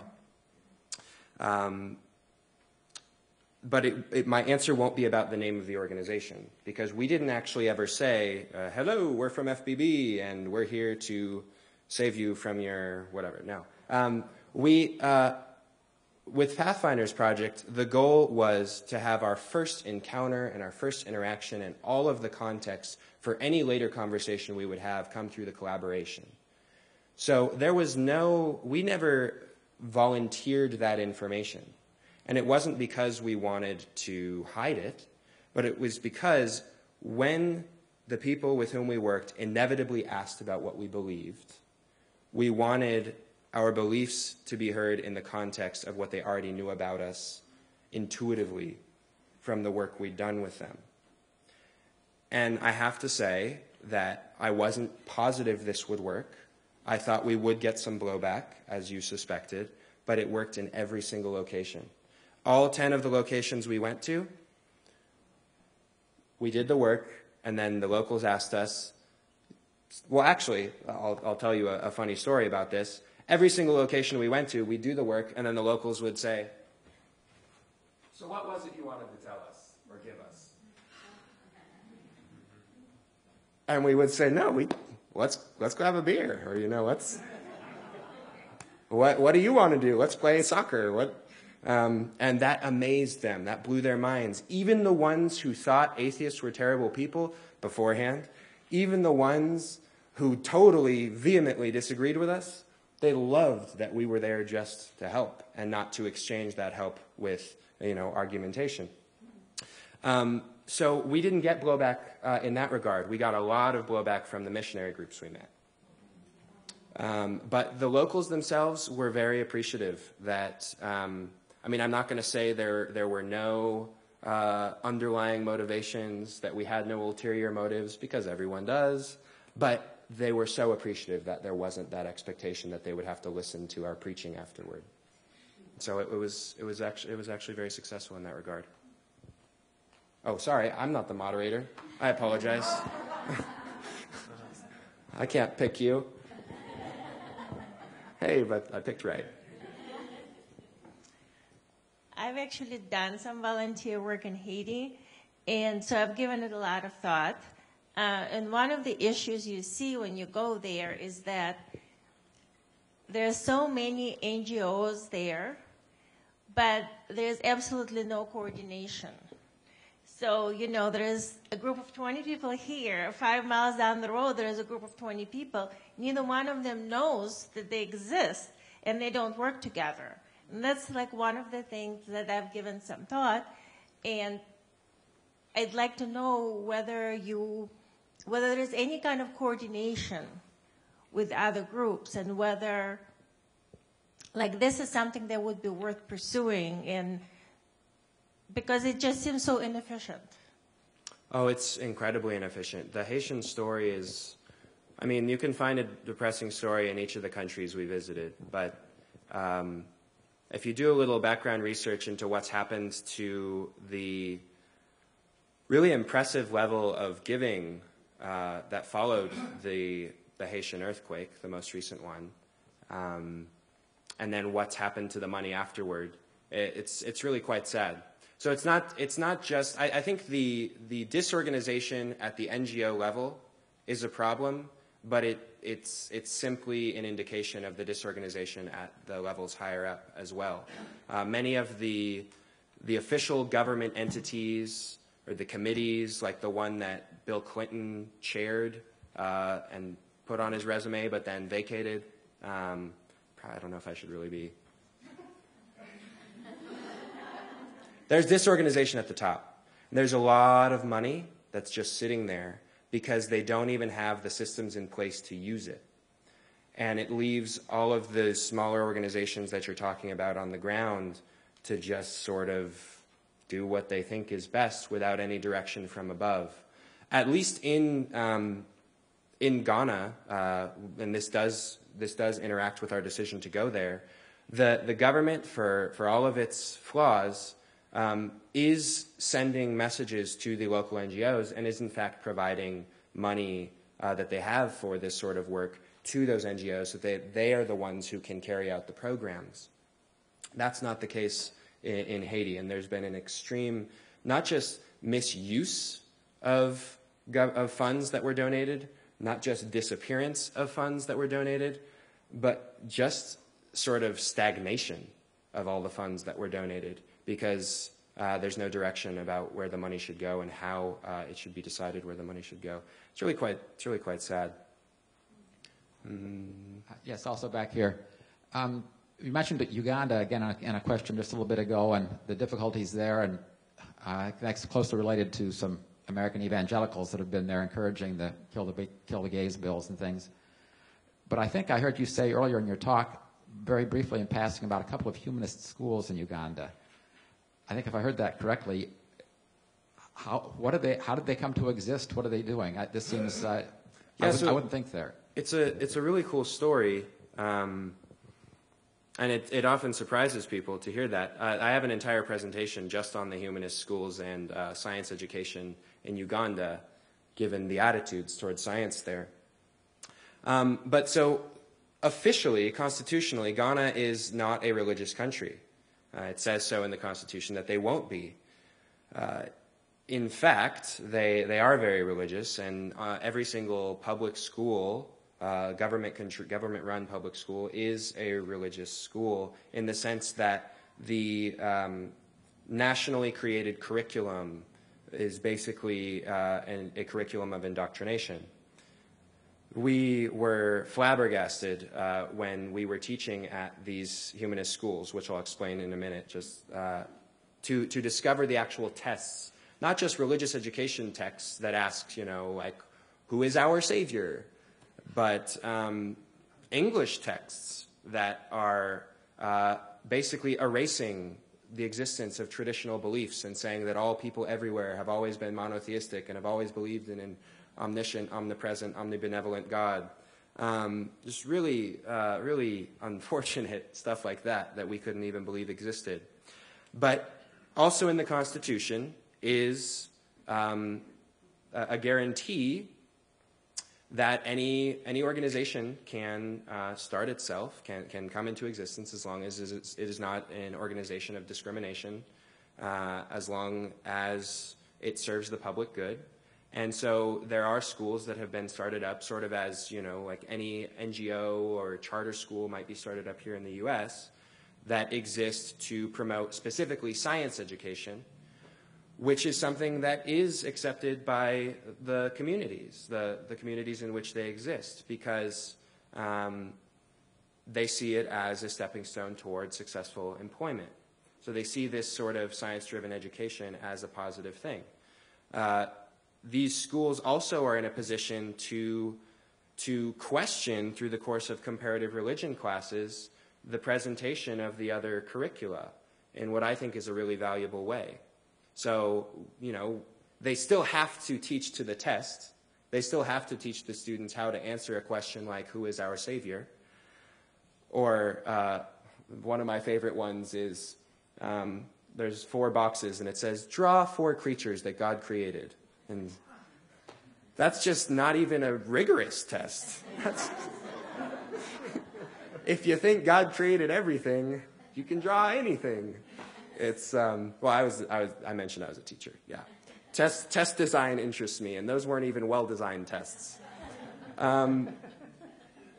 But my answer won't be about the name of the organization, because we didn't actually ever say, hello, we're from FBB, and we're here to save you from your whatever. No. With Pathfinders Project, the goal was to have our first encounter and our first interaction and all of the context for any later conversation we would have come through the collaboration. So we never volunteered that information. And it wasn't because we wanted to hide it, but it was because when the people with whom we worked inevitably asked about what we believed, we wanted our beliefs to be heard in the context of what they already knew about us intuitively from the work we'd done with them. And I have to say that I wasn't positive this would work. I thought we would get some blowback, as you suspected, but it worked in every single location. All 10 of the locations we went to, we did the work, and then the locals asked us, well, actually, I'll tell you a funny story about this. Every single location we went to, we'd do the work, and then the locals would say, so what was it you wanted to tell us or give us? And we would say, no, let's go have a beer, or what do you want to do? Let's play soccer. And that amazed them. That blew their minds. Even the ones who thought atheists were terrible people beforehand, even the ones who totally vehemently disagreed with us, they loved that we were there just to help and not to exchange that help with, argumentation. So we didn't get blowback in that regard. We got a lot of blowback from the missionary groups we met. But the locals themselves were very appreciative that, I'm not going to say there were no underlying motivations, that we had no ulterior motives, because everyone does, but they were so appreciative that there wasn't that expectation that they would have to listen to our preaching afterward. So it was actually very successful in that regard. Oh, sorry, I'm not the moderator. I apologize. I can't pick you. Hey, but I picked right. I've actually done some volunteer work in Haiti, and so I've given it a lot of thought. And one of the issues you see when you go there is that there are so many NGOs there, but there's absolutely no coordination. So, there's a group of 20 people here. 5 miles down the road, there's a group of 20 people. Neither one of them knows that they exist, and they don't work together. And that's like one of the things that I've given some thought. And I'd like to know whether there's any kind of coordination with other groups, and whether, this is something that would be worth pursuing, and because it just seems so inefficient. Oh, it's incredibly inefficient. The Haitian story is, you can find a depressing story in each of the countries we visited, but if you do a little background research into what's happened to the really impressive level of giving that followed the Haitian earthquake, the most recent one, and then what's happened to the money afterward. It's really quite sad. So it's not just, I think the disorganization at the NGO level is a problem, but it's simply an indication of the disorganization at the levels higher up as well. Many of the official government entities or the committees, like the one that Bill Clinton chaired and put on his resume but then vacated, I don't know if I should really be. There's disorganization at the top. There's a lot of money that's just sitting there because they don't even have the systems in place to use it. And it leaves all of the smaller organizations that you're talking about on the ground to just sort of do what they think is best without any direction from above. At least in Ghana, and this does interact with our decision to go there, the government, for all of its flaws, is sending messages to the local NGOs and is in fact providing money that they have for this sort of work to those NGOs so that they are the ones who can carry out the programs. That's not the case in Haiti, and there's been an extreme, not just misuse of funds that were donated, not just disappearance of funds that were donated, but just sort of stagnation of all the funds that were donated because there's no direction about where the money should go and how it should be decided where the money should go. It's really quite sad. Yes, also back here. You mentioned Uganda again in a question just a little bit ago, and the difficulties there, and that's closely related to some American evangelicals that have been there encouraging the kill the gays bills and things. But I think I heard you say earlier in your talk, very briefly in passing, about a couple of humanist schools in Uganda. I think if I heard that correctly, how did they come to exist? What are they doing? This seems I wouldn't think there. It's a really cool story, and it often surprises people to hear that. I have an entire presentation just on the humanist schools and science education in Uganda, given the attitudes towards science there. But so officially, constitutionally, Ghana is not a religious country. It says so in the Constitution that they won't be. In fact, they are very religious, and every single public school, government-run public school, is a religious school in the sense that the nationally created curriculum is basically a curriculum of indoctrination. We were flabbergasted when we were teaching at these humanist schools, which I'll explain in a minute, just to discover the actual tests, not just religious education texts that ask, like, who is our Savior, but English texts that are basically erasing the existence of traditional beliefs and saying that all people everywhere have always been monotheistic and have always believed in an omniscient, omnipresent, omnibenevolent God. Just really, really unfortunate stuff like that we couldn't even believe existed. But also in the Constitution is a guarantee that any organization can start itself, can come into existence as long as it is not an organization of discrimination, as long as it serves the public good. And so there are schools that have been started up sort of as, like any NGO or charter school might be started up here in the US that exist to promote specifically science education, which is something that is accepted by the communities in which they exist, because they see it as a stepping stone towards successful employment. So they see this sort of science-driven education as a positive thing. These schools also are in a position to question, through the course of comparative religion classes, the presentation of the other curricula in what I think is a really valuable way. So, they still have to teach to the test. They still have to teach the students how to answer a question like, who is our Savior? Or one of my favorite ones is, there's 4 boxes, and it says, draw 4 creatures that God created. And that's just not even a rigorous test. If you think God created everything, you can draw anything. It's well, I mentioned I was a teacher. Yeah, test design interests me, and those weren't even well-designed tests.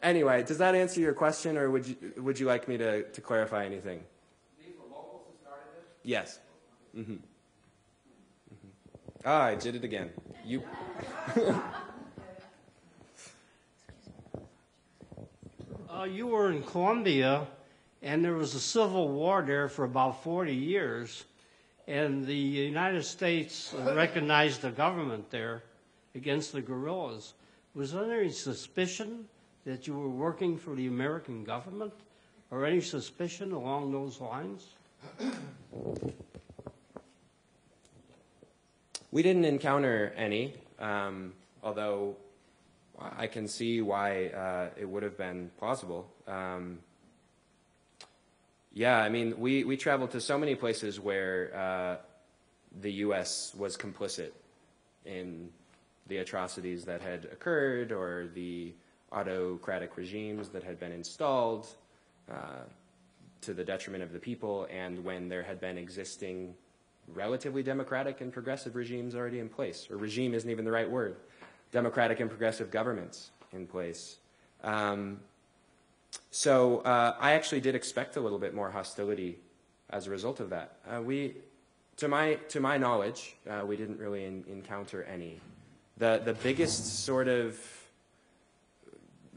Anyway, does that answer your question, or would you like me to clarify anything? These were locals who started it? Yes. Mm-hmm. Mm-hmm. Ah, I did it again. You. You were in Colombia, and there was a civil war there for about 40 years, and the United States recognized the government there against the guerrillas. Was there any suspicion that you were working for the American government, or any suspicion along those lines? We didn't encounter any, although I can see why it would have been plausible. Yeah, I mean, we traveled to so many places where the U.S. was complicit in the atrocities that had occurred, or the autocratic regimes that had been installed to the detriment of the people, and when there had been existing relatively democratic and progressive regimes already in place. Or regime isn't even the right word. Democratic and progressive governments in place. So I actually did expect a little bit more hostility as a result of that. To my knowledge, we didn't really encounter any. The biggest sort of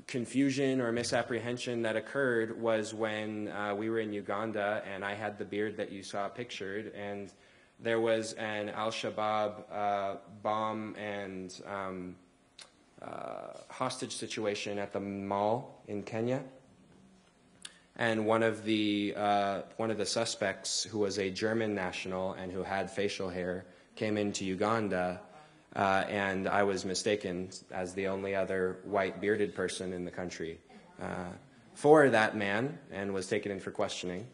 confusion or misapprehension that occurred was when we were in Uganda, and I had the beard that you saw pictured, and there was an al-Shabaab bomb and hostage situation at the mall in Kenya, and one of the suspects, who was a German national and who had facial hair, came into Uganda, and I was mistaken as the only other white bearded person in the country for that man, and was taken in for questioning.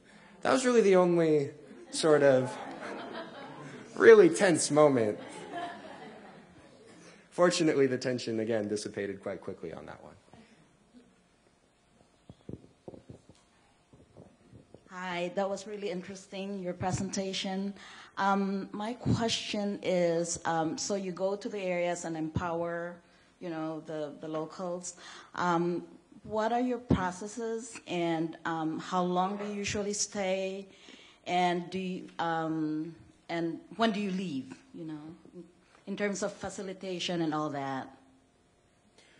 That was really the only sort of really tense moment. Fortunately, the tension, again, dissipated quite quickly on that one. Hi, that was really interesting, your presentation. My question is, so you go to the areas and empower, the locals. What are your processes, and how long do you usually stay, and and when do you leave, in terms of facilitation and all that,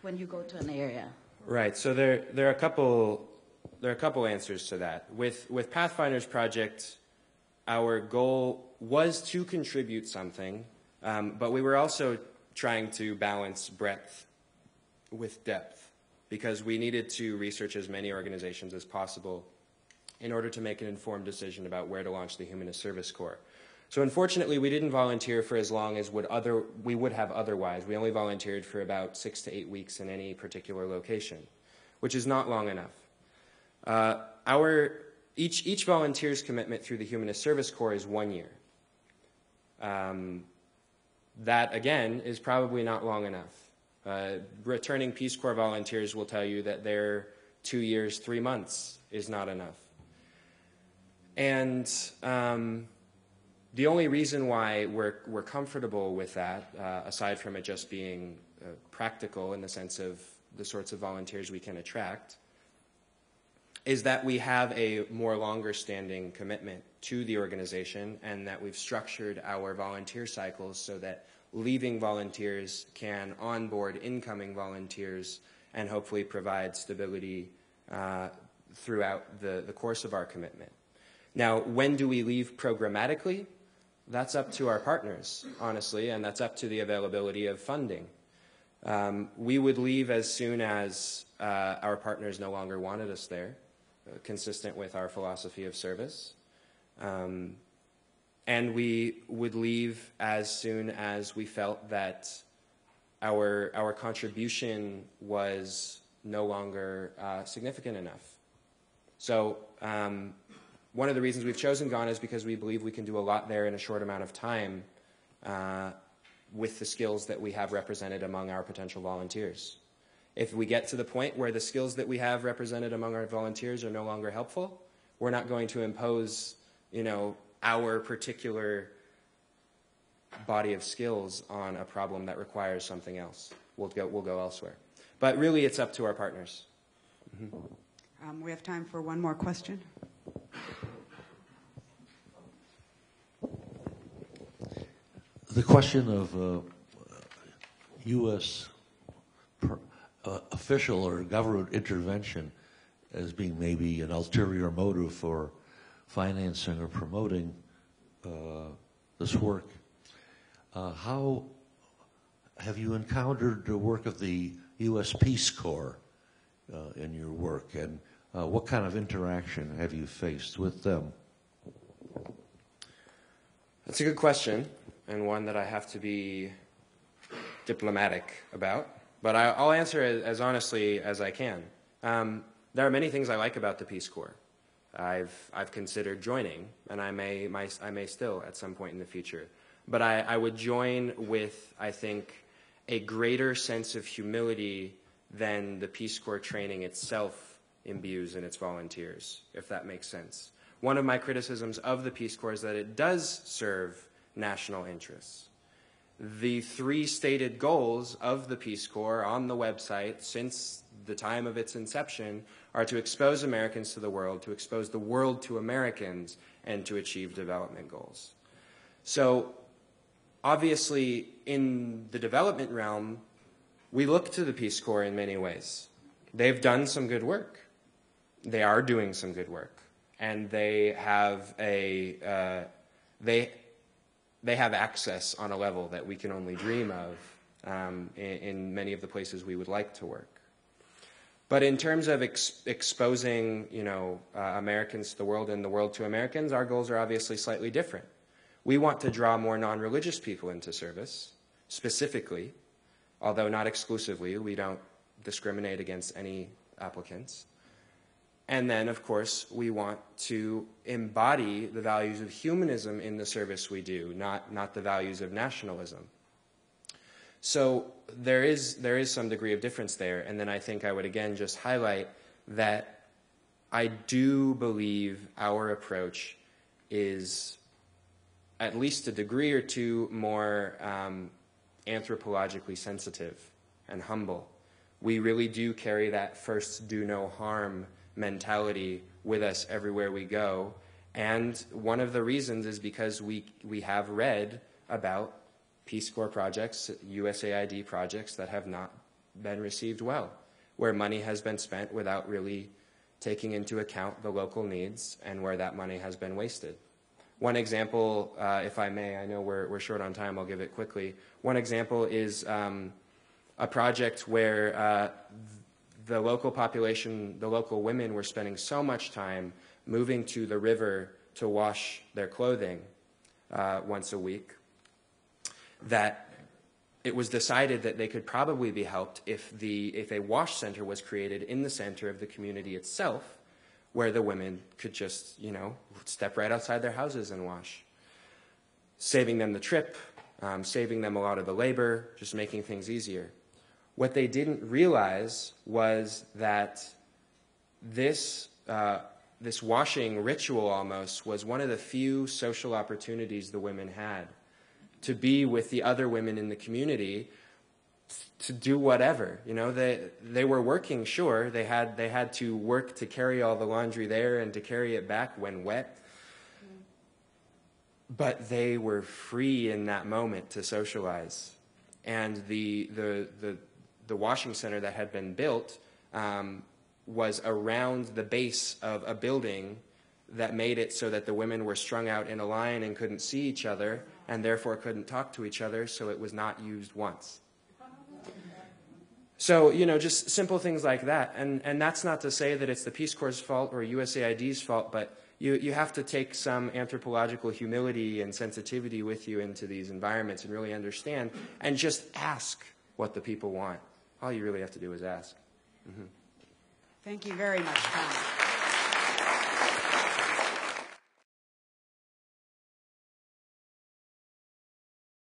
when you go to an area? Right, so there are a couple answers to that. With Pathfinders Project, our goal was to contribute something, but we were also trying to balance breadth with depth, because we needed to research as many organizations as possible in order to make an informed decision about where to launch the Humanist Service Corps. So unfortunately, we didn't volunteer for as long as we would have otherwise. We only volunteered for about 6 to 8 weeks in any particular location, which is not long enough. Each volunteer's commitment through the Humanist Service Corps is 1 year. That, again, is probably not long enough. Returning Peace Corps volunteers will tell you that their 2 years, 3 months is not enough. And the only reason why we're comfortable with that, aside from it just being practical in the sense of the sorts of volunteers we can attract, is that we have a more longer-standing commitment to the organization, and that we've structured our volunteer cycles so that leaving volunteers can onboard incoming volunteers and hopefully provide stability throughout the course of our commitment. Now, when do we leave programmatically? That's up to our partners, honestly, and that's up to the availability of funding. We would leave as soon as our partners no longer wanted us there, consistent with our philosophy of service. And we would leave as soon as we felt that our contribution was no longer significant enough. So one of the reasons we've chosen Ghana is because we believe we can do a lot there in a short amount of time with the skills that we have represented among our potential volunteers. If we get to the point where the skills that we have represented among our volunteers are no longer helpful, we're not going to impose, our particular body of skills on a problem that requires something else. We'll go elsewhere. But really, it's up to our partners. Mm-hmm. We have time for one more question. The question of U.S. Official or government intervention as being maybe an ulterior motive for financing or promoting this work. How have you encountered the work of the U.S. Peace Corps in your work, and what kind of interaction have you faced with them? That's a good question, and one that I have to be diplomatic about. But I'll answer it as honestly as I can. There are many things I like about the Peace Corps. I've considered joining, and I may still at some point in the future. But I would join with, I think, a greater sense of humility than the Peace Corps training itself imbues in its volunteers, if that makes sense. One of my criticisms of the Peace Corps is that it does serve national interests. The 3 stated goals of the Peace Corps on the website since the time of its inception are to expose Americans to the world, to expose the world to Americans, and to achieve development goals. So obviously, in the development realm, we look to the Peace Corps in many ways. They've done some good work. They are doing some good work. And they have they have access on a level that we can only dream of in many of the places we would like to work. But in terms of exposing, Americans to the world and the world to Americans, our goals are obviously slightly different. We want to draw more non-religious people into service, specifically, although not exclusively. We don't discriminate against any applicants. And then, of course, we want to embody the values of humanism in the service we do, not the values of nationalism. So there is some degree of difference there. And then I think I would again just highlight that I do believe our approach is at least a degree or two more anthropologically sensitive and humble. We really do carry that first do no harm mentality with us everywhere we go. And one of the reasons is because we have read about Peace Corps projects, USAID projects that have not been received well, where money has been spent without really taking into account the local needs and where that money has been wasted. One example, if I may, I know we're short on time, I'll give it quickly. One example is a project where the local population, the local women were spending so much time moving to the river to wash their clothing once a week that it was decided that they could probably be helped if a wash center was created in the center of the community itself, where the women could just, step right outside their houses and wash, saving them the trip, saving them a lot of the labor, just making things easier. What they didn't realize was that this washing ritual almost was one of the few social opportunities the women had to be with the other women in the community, to do whatever. They were working, sure. They had to work to carry all the laundry there and to carry it back when wet. But they were free in that moment to socialize. And the washing center that had been built was around the base of a building that made it so that the women were strung out in a line and couldn't see each other and therefore couldn't talk to each other, so it was not used once. So, just simple things like that. And that's not to say that it's the Peace Corps' fault or USAID's fault, but you have to take some anthropological humility and sensitivity with you into these environments and really understand and just ask what the people want. All you really have to do is ask. Mm-hmm. Thank you very much, Tom.